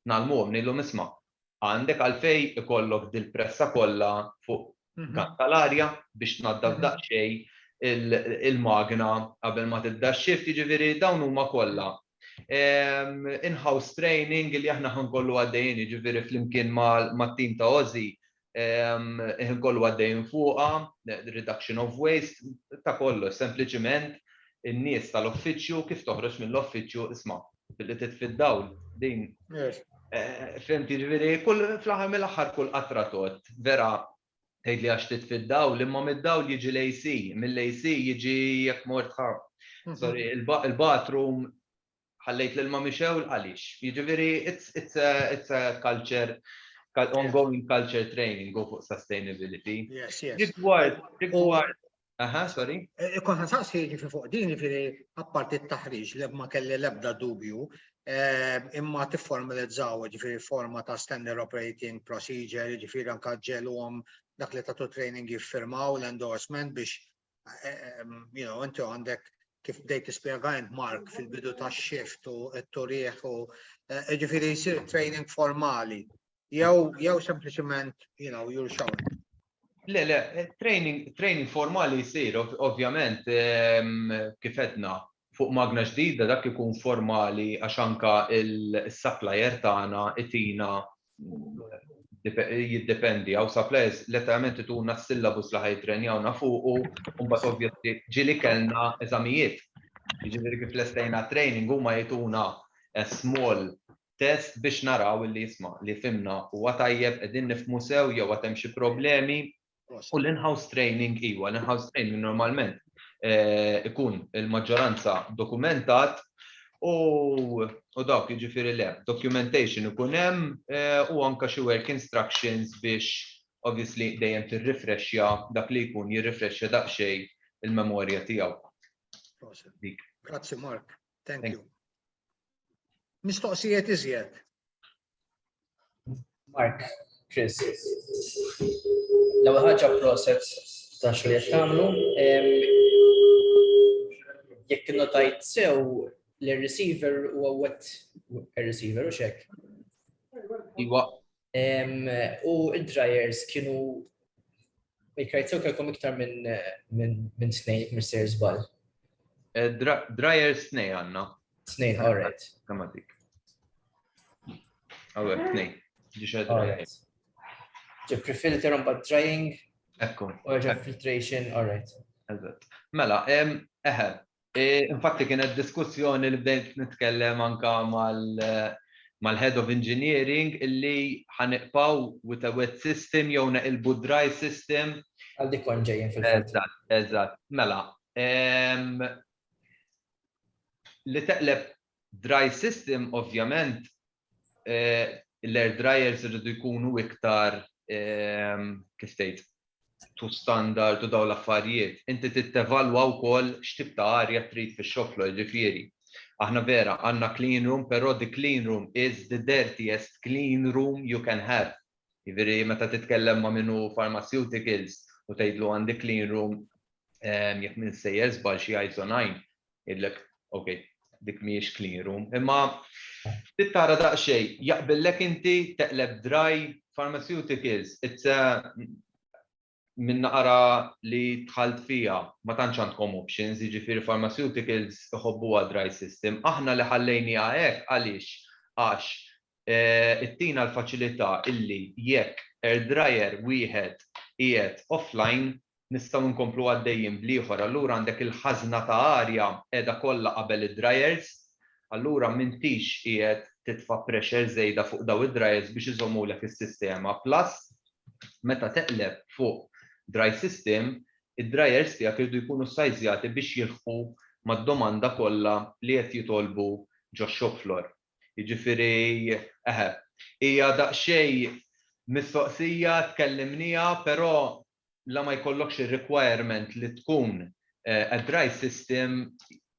nagħlmuhom ngħidulhom isma' għandek għalfej ikollok dil-pressa kollha fuq kan tal-arja biex tnaddaf daqsxejn il-magna qabel ma tibda x-xift, jiġifieri dawn huma kollha. In-house training li aħna ħankollu għaddejjin, jiġifieri flimkien mat-tim ta' Ozzy, ħankollu għaddejjin fuqha, reduction of waste, ta' kollu, sempliċiment in-nies tal-uffiċċju kif toħroġ mill-uffiċċju isma' billi titfid-dawl din. Fehmti ġifieri fl-aħħar mill-aħħar kull qatra tot, vera tgħidli għax titfid-dawl imma mid-dawl jiġi l-AC, mill-AC jiġi jekk mort sorry, il-bathroom ħallejt l-ilma mixew għaliex. Jiġifieri it's a culture, ongoing culture training go fuq sustainability. Yes, yes. Rigward sorry. Kont nsaqsi ġifi fuq din ġifieri apparti t-taħriġ li ma kelli l-ebda dubju, imma tifformalizzaw ġifieri forma ta' standard operating procedure, ġifieri anke ġelhom dak li tagħtu training jiffirmaw l-endorsement biex inti għandek kif bdejt tispjega int Mark fil-bidu tax-shift u t-turieħ u ġifieri jsir training formali jew sempliċement you're showing. Le, training formali jsir ovvjament kif edna fuq magna ġdida dak ikun formali għax anke il-supplier tagħna itina jiddependi għaw suppliers letteralment ituna s-syllabus li ħajtrenjawna fuq u mbagħad ovvjament ġieli kellna eżamijiet. Jiġifieri kif lestejna training huma jituna a small test biex naraw li li fimna huwa tajjeb qegħdin nifhmu sew jew għad hemm xi problemi u l-in-house training iwa, l-in-house training normalment ikun il-maġġoranza dokumentat u dawk jiġifieri le, documentation ikun hemm u anke xi work instructions biex obviously dejjem tirrifreshja dak li jkun jirrifreshja daqsxejn il-memorja tiegħu. Grazzi Mark, thank you. Mistoqsijiet iżjed. Mark, Chris. L-ewwel ħaġa process ta' xogħol qed tagħmlu. Jekk innotajt sew l-receiver huwa wet receiver u xek. Iwa. U id-dryers kienu jkrajt sew kelkom iktar minn snejn missier żball. Dryers snejn għandna. Snejn, all right. Kamatik. Għawek, snejn. Dryers. Pre-filter on but drying. Ekku. Or filtration, all right. Eżatt. Mela, infatti kienet diskussjoni li bdejt nitkellem anka mal-Head of Engineering illi ħaniqpaw with a wet system jew naqilbu dry system. Għal dik kon ġejjin fil-fatt. Eżatt. Mela, li taqleb dry system ovvjament l-air dryers irridu jkunu iktar kif tgħid tu standard u daw l-affarijiet. Inti tittevalwa wkoll x'tip ta' arja trid fix-shop floor ġifieri. Aħna vera għandna clean room, però the clean room is the dirtiest clean room you can have. Jiġifieri meta titkellem ma' minnu pharmaceuticals u tgħidlu għandi clean room jekk min sejjer żball xi ISO 9 jgħidlek okay, dik mhijiex clean room. Imma tittara daqsxejn jaqbillek inti teqleb dry pharmaceuticals. It's minn naqra li tħalt fija ma tantx għandkom options, jiġifieri pharmaceuticals iħobbuha dry system. Aħna li ħallejniha hekk għaliex għax ittina l-faċilità illi jekk air dryer wieħed qiegħed offline nistgħu nkomplu għaddejjin bl-ieħor. Allura għandek il-ħażna ta' arja qiegħda kollha qabel id-dryers, allura m'intix qiegħed titfa' pressure żejda fuq daw id-dryers biex iżommulek is-sistema. Plus meta teqleb fuq dry system, id-dryers tiegħek irridu jkunu sajżjati biex jilħqu mad-domanda kollha li qed jitolbu ġo shop floor. Jiġifieri hija daqsxejn mistoqsija tkellimnija, però la ma jkollokx ir-requirement li tkun a dry system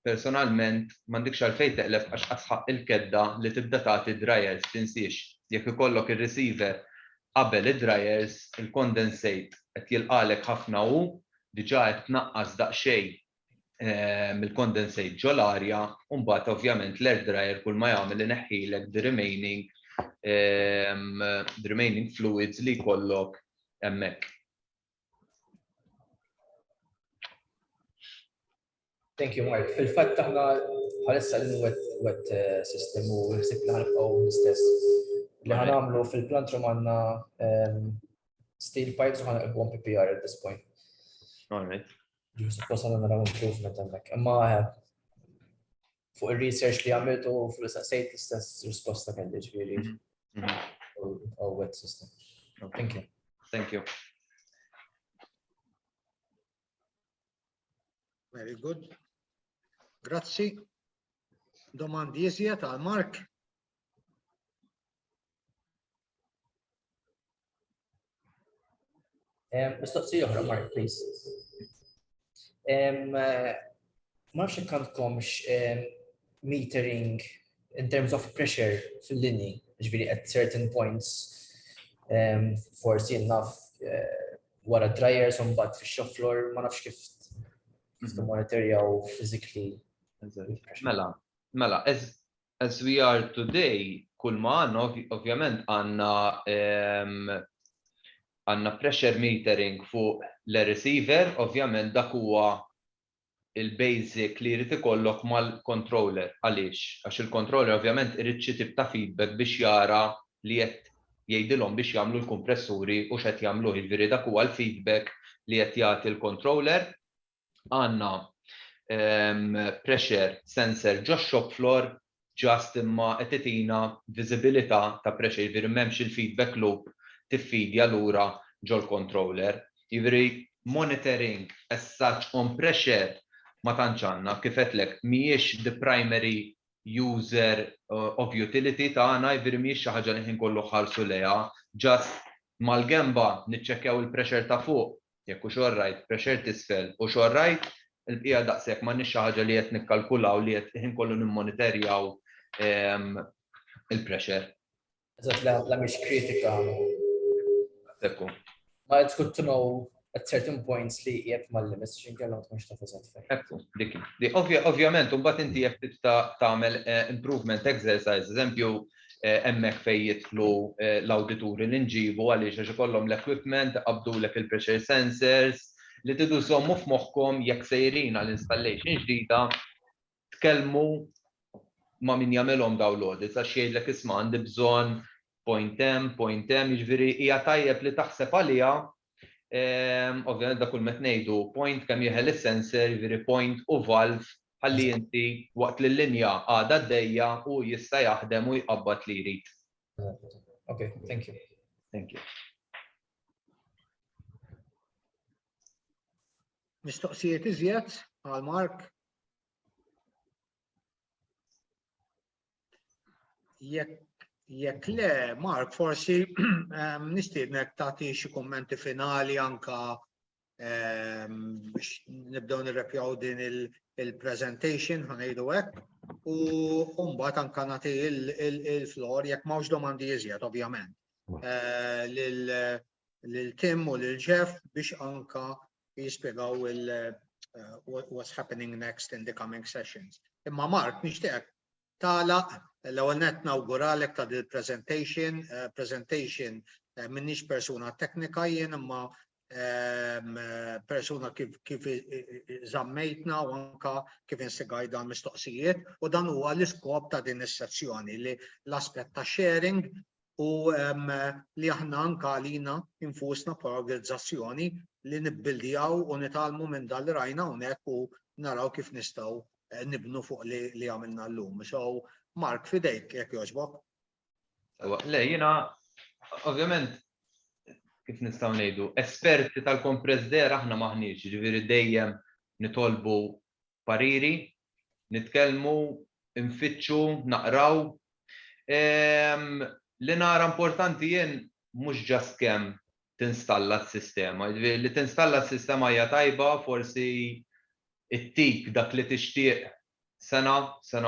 personalment m'għandikx għalfejn teqleb għax qasħaq il-kedda li tibda tagħti dryers tinsiex. Jekk ikollok ir-receiver qabel id-dryers, il-condensate qed jilqalek ħafna u diġà qed tnaqqas daqsxejn mill-condensate ġol arja u mbagħad ovvjament l-air dryer kull ma jagħmel ineħħilek the remaining fluids li jkollok hemmhekk. Thank you, Mark. Fil-fatt aħna bħalissa l-wet system u ħsib li ħanibqgħu l-istess. Li ħanamlu fil-plant room għandna steel pipes u ħanqilbuhom PPR at this point. All right. Suppost għandna naraw improvement hemmhekk. Imma fuq ir-research li għamiltu fuq l-istess l-istess risposta kelli ġifieri wet system. Thank you. Thank you. Very good. Grazzi. Domandi iżjed għal Mark. Mistoqsija oħra, Mark, please. Ma nafx jekk għandkomx metering in terms of pressure fil-linji, ġifieri at certain points forsi enough wara dryers u mbagħad fix-shop floor ma nafx kif monitorjaw physically. Mela, as we are today, kull ma għandna ovvjament għandna pressure metering fuq l-receiver, ovvjament dak huwa il-basic li jrid ikollok mal-controller. Għaliex? Għax il-controller ovvjament irid xi tip ta' feedback biex jara li qed jgħidilhom biex jagħmlu l-kumpressuri u x'qed jagħmlu. Jiġifieri dak huwa l-feedback li qed jagħti l-controller. Għandna pressure sensor ġo shop floor just imma qed titina visibilità ta' pressure, jiġifieri m'hemmx il-feedback loop tiffidja lura ġo l-controller. Jiġifieri monitoring as such on pressure ma tantx għandna kif qedlek mhijiex the primary user of utility tagħna, jiġifieri mhijiex xi ħaġa li ħin kollu ħarsu lejha, just mal-gemba niċċekkjaw il-pressure ta' fuq, jekk hux all right, pressure t'isfel u all right, il-bqija daqshekk m'għandniex xi ħaġa li qed nikkalkulaw li qed ħin kollu nimmonitorjaw il-pressure. Eżatt la mhix kritika. Ma it's good to know at certain points li qiegħed mal-limits x'inkellhom tkunx taf eżatt fejn. Ekku, dik. Ovvjament, imbagħad inti jekk tagħmel improvement exercise, eżempju hemmhekk fejn jidħlu l-awdituri li nġibu għaliex għax ikollhom l-equipment, qabdulek il-pressure sensors, li tidu żommu f'moħħkom jekk sejrin għall-installation ġdida, tkellmu ma' min jagħmelhom dawn l-audits għax jgħidlek isma' għandi bżonn point hemm, jiġifieri hija tajjeb li taħseb għaliha. Ovvjament da kull met ngħidu point kemm jieħel is-sensor, jiġifieri point u valve ħalli inti waqt li l-linja għadha għaddejja u jista' jaħdem u jqabbad li jrid. Okay, thank you. Thank you. Mistoqsijiet iżjed għal Mark? Jekk le, Mark, forsi nistiednek tagħti xi kummenti finali anka biex nibdew nirrepjaw din il-presentation ħanejdu hekk u mbagħad anke nagħti il-floor jekk m'hawnx domandi iżjed ovvjament lil Tim u lil Jeff biex anka jispjegaw what's happening next in the coming sessions. Imma Mark, nixtieq tagħlaq l-ewwel nett nawguralek ta' din presentation minnix persuna teknika jien imma persuna kif żammejtna u anka kif insegajda l-mistoqsijiet u dan huwa l-iskop ta' din is-sezzjoni li l-aspett ta' sharing u li aħna anka għalina infusna per organizzazzjoni li nibbildjaw u nitalmu minn dal rajna hawnhekk u naraw kif nistgħu nibnu fuq li għamilna llum. So, Mark, fidejk, jekk jogħġbok. Le, jiena, ovvjament, kif nistgħu ngħidu, esperti tal-compress air aħna maħniex, ġifieri dejjem nitolbu pariri, nitkellmu, nfittxu, naqraw. Li nara importanti jien mhux ġast kemm tinstalla s-sistema, ġifieri li tinstalla s-sistema hija tajba, forsi it-tik dak li tixtieq sena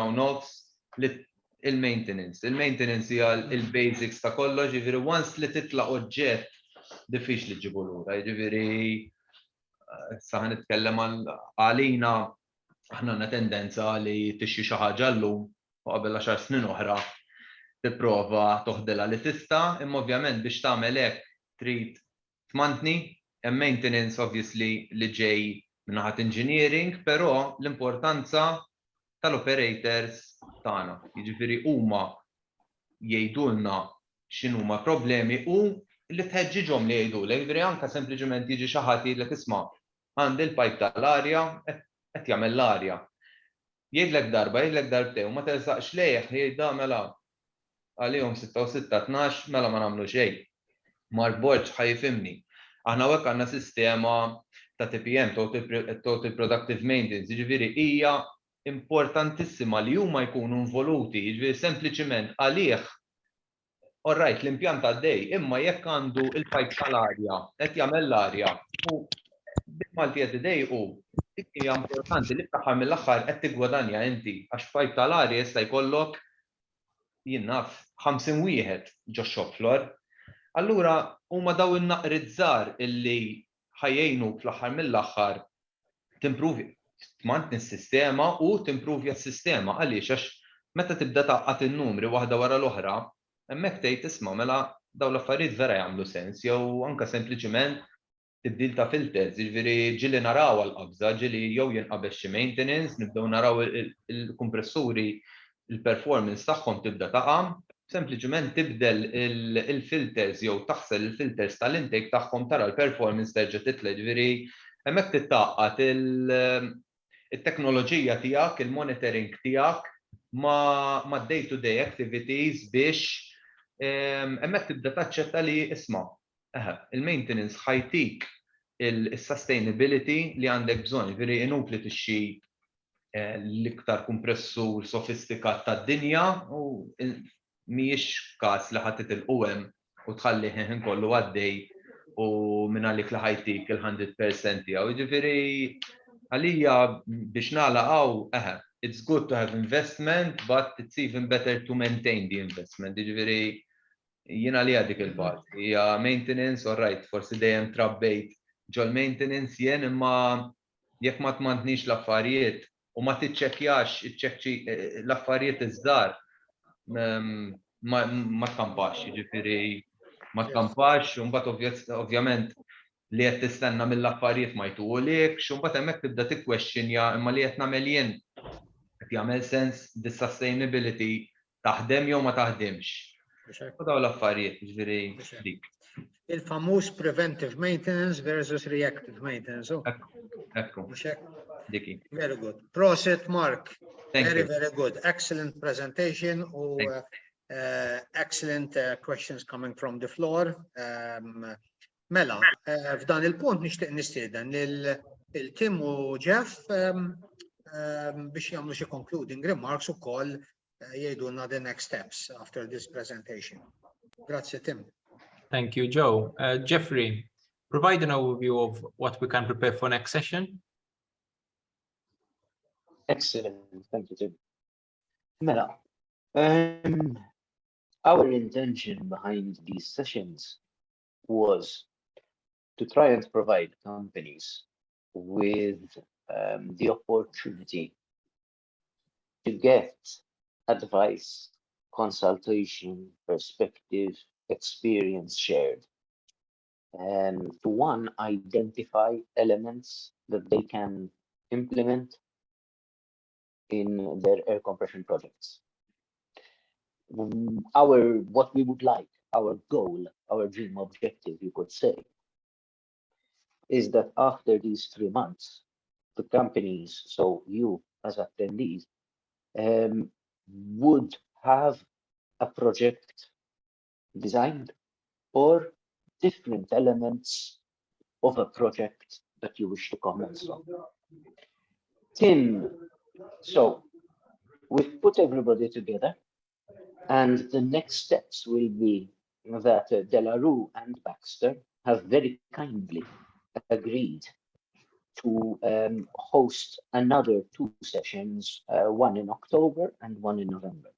u nofs il-maintenance. Il-maintenance hija il-basics ta' kollox, ġifieri once li titla' oġġett diffiċli ġibu lura, ġifieri sa nitkellem għalina aħna għandna tendenza li tixxi xi ħaġa llum u qabel 10 snin oħra tipprova toħdilha li tista', imma ovvjament biex tagħmel hekk trid tmantni hemm maintenance obviously li ġej minnaħat engineering, però l-importanza tal-operators tagħna. Jiġifieri huma jgħidulna x'inhuma problemi u li tħeġġiġhom li jgħidulek, jiġifieri anke sempliċement jiġi xi ħadd jgħidlek isma' għandi l-pipe tal-arja qed jagħmel l-arja. Jgħidlek darba, jgħidlek darbtejn, ma tersaqx lejh jgħidha mela għalihom 6 u 6 12 mela ma nagħmlu xejn. Mark Borg ħajfimni. Aħna hekk għandna sistema ta' TPM, Total Productive Maintenance, jiġifieri hija importantissima li huma jkunu involuti, jiġifieri sempliċement għalih all right l-impjant għaddej, imma jekk għandu il-pipe tal-arja qed jagħmel l-arja u bil-Malti qed idejqu, dik hija importanti li fl-aħħar mill-aħħar qed tiggwadanja inti għax pipe tal-arja jista' jkollok jien naf 50 wieħed ġo shop floor. Allura huma daw in-naqriet żgħar illi ħajjejnu fl-aħħar mill-aħħar timpruvi tmantni s-sistema u timpruvi s-sistema għaliex għax meta tibda taqqat in-numri waħda wara l-oħra, hemmhekk tgħid isma' mela daw l-affarijiet vera jagħmlu sens jew anke sempliċiment tibdil ta' filters, jiġifieri ġieli naraw għall-qabża, ġieli jew jinqabeż xi maintenance, nibdew naraw il-kumpressuri il-performance tagħhom tibda taqa', sempliċement tibdel il-filters jew taħsel il-filters tal-intake tagħhom tara l-performance terġa' titla' jiġifieri hemmhekk tittaqqat il-teknoloġija tiegħek, il-monitoring tiegħek ma' day-to-day activities biex hemmhekk tibda taċċetta li isma' il-maintenance ħajtik il-sustainability li għandek bżonn, jiġifieri inutli tixxi l-iktar kumpressur sofistikat tad-dinja u mhijiex każ li ħadd titilqu u tħalli ħin kollu għaddej u minn għalik li ħajtik il-100% tiegħu. Jiġifieri għalija biex nagħlaqgħu it's good to have investment, but it's even better to maintain the investment. Jiġifieri jiena li dik il-part. Hija maintenance, all right, forsi dejjem trabbejt ġol maintenance jien imma jekk ma tmantnix l-affarijiet u ma tiċċekkjax l-affarijiet iż-żgħar ma tkampax, jiġifieri ma tkampax u mbagħad ovvjament li qed tistenna mill-affarijiet ma jtuqulekx u mbagħad hemmhekk tibda tikkwestjonja imma li qed nagħmel jien qed jagħmel sens dis-sustainability taħdem jew ma taħdimx. U dawn l-affarijiet jiġifieri dik. Il-famuż preventive maintenance versus reactive maintenance. Ekku. Diki. Very good. Proset, Mark. Very good. Excellent presentation u excellent questions coming from the floor. Mela, f'dan il-punt nixtieq nistieden il-Tim u Jeff biex jagħmlu xi concluding remarks ukoll jgħidulna the next steps after this presentation. Grazie, Tim. Thank you, Joe. Jeffrey, provide an overview of what we can prepare for next session. Excellent. Thank you, Tim. Mela, our intention behind these sessions was to try and provide companies with the opportunity to get advice, consultation, perspective, experience shared, and to one, identify elements that they can implement in their air compression projects. What we would like, our goal, our dream objective, you could say, is that after these 3 months, the companies, so you as attendees, would have a project designed or different elements of a project that you wish to comment on. Tim, so we've put everybody together, and the next steps will be that De La Rue and Baxter have very kindly agreed to host another 2 sessions, one in October and one in November.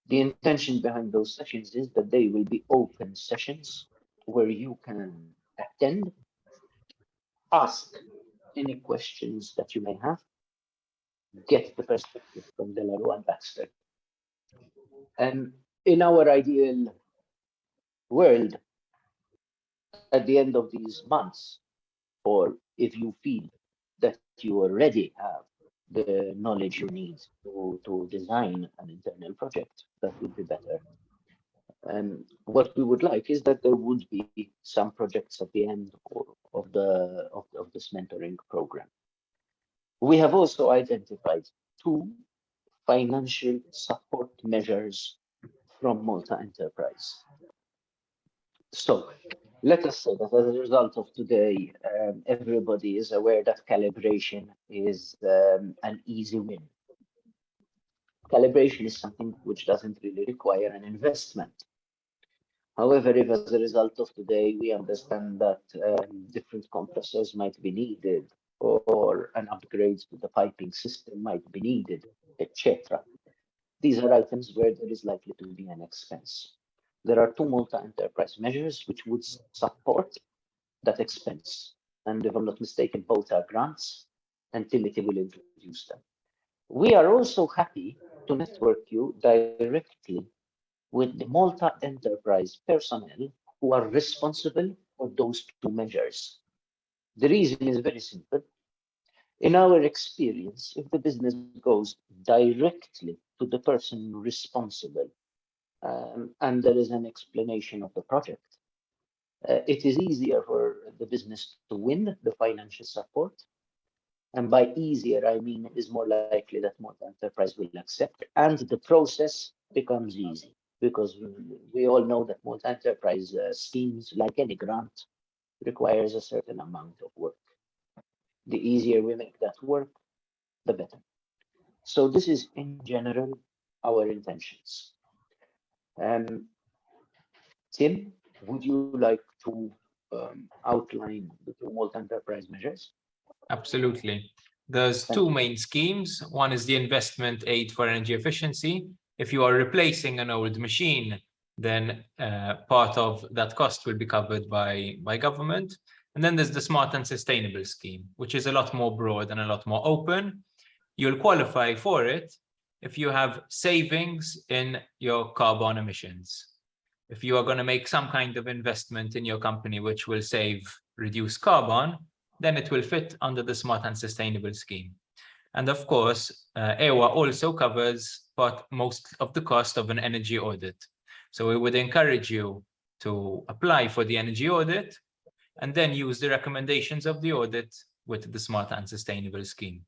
The intention behind those sessions is that they will be open sessions where you can attend, ask any questions that you may have, get the perspective from De La Rue and Baxter. And in our ideal world, at the end of these months, or if you feel that you already have the knowledge you need to design an internal project, that would be better. And what we would like is that there would be some projects at the end of this mentoring program. We have also identified 2 financial support measures from Malta Enterprise. So let us say that as a result of today, everybody is aware that calibration is an easy win. Calibration is something which doesn't really require an investment. However, if as a result of today, we understand that different compressors might be needed or an upgrade to the piping system might be needed, etc., these are items where there is likely to be an expense. There are two multi-enterprise measures which would support that expense. And if I'm not mistaken, both are grants, and Tility will introduce them. We are also happy to network you directly with the multi-enterprise personnel who are responsible for those two measures. The reason is very simple. In our experience, if the business goes directly to the person responsible and there is an explanation of the project, it is easier for the business to win the financial support. And by easier, I mean it is more likely that multi-enterprise will accept, and the process becomes easy, because we all know that multi-enterprise schemes, like any grant, requires a certain amount of work. The easier we make that work, the better. So this is, in general, our intentions. Tim, would you like to outline the two multi-enterprise measures? Absolutely. There's two main schemes. One is the investment aid for energy efficiency. If you are replacing an old machine, then part of that cost will be covered by government. And then there's the smart and sustainable scheme, which is a lot more broad and a lot more open. You'll qualify for it if you have savings in your carbon emissions. If you are going to make some kind of investment in your company which will reduce carbon, then it will fit under the smart and sustainable scheme. And of course, EWA also covers most of the cost of an energy audit. So we would encourage you to apply for the energy audit and then use the recommendations of the audit with the smart and sustainable scheme.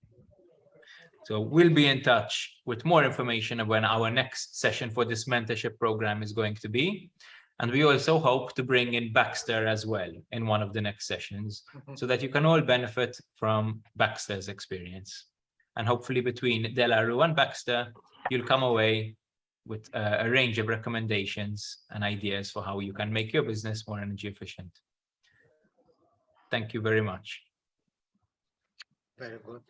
So we'll be in touch with more information about when our next session for this mentorship program is going to be. And we also hope to bring in Baxter as well in one of the next sessions, so that you can all benefit from Baxter's experience. And hopefully between De La Rue and Baxter, you'll come away with a range of recommendations and ideas for how you can make your business more energy efficient. Thank you very much. Very good.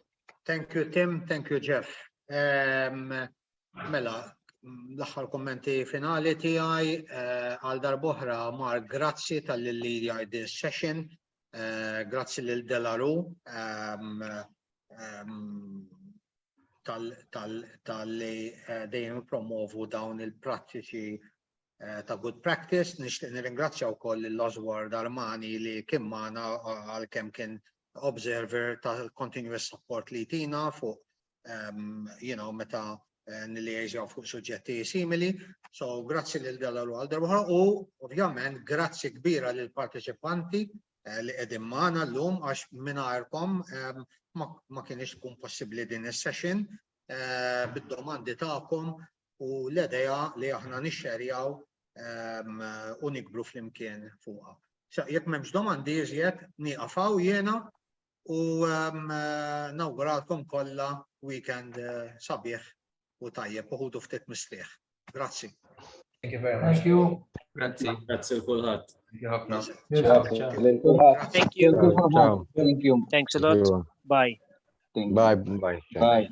Thank you, Tim. Thank you, Jeff. Mela, l-aħħar kommenti finali tiegħi għal darb'oħra, Mark, grazzi tal-li this session. Grazzi lil De La Rue tal-li dejjem promovu dawn il-prattiċi ta' good practice. Nixtieq nirringrazzja wkoll l-Oswald Armani li kien magħna għalkemm kien observer tal-continuous support li tina fuq meta nilliaġaw fuq suġġetti simili. So grazzi lil De La Rue għal darb'oħra u ovvjament grazzi kbira lil parteċipanti li qegħdin magħna llum għax mingħajrkom ma kienx tkun possibbli din is-session bid-domandi tagħkom u l-idea li aħna nixxerjaw u nikbru flimkien fuqha. Jekk m'hemmx domandi iżjed nieqafaw jiena u nawguralkom kollha weekend sabiħ u tajjeb u ħudu ftit mistrieħ. Grazzi. Thank you very much. Thank you. Grazzi. Grazzi l-kulħadd. Thank you. Ciao. Thanks a lot. Bye. Bye. Bye. Bye.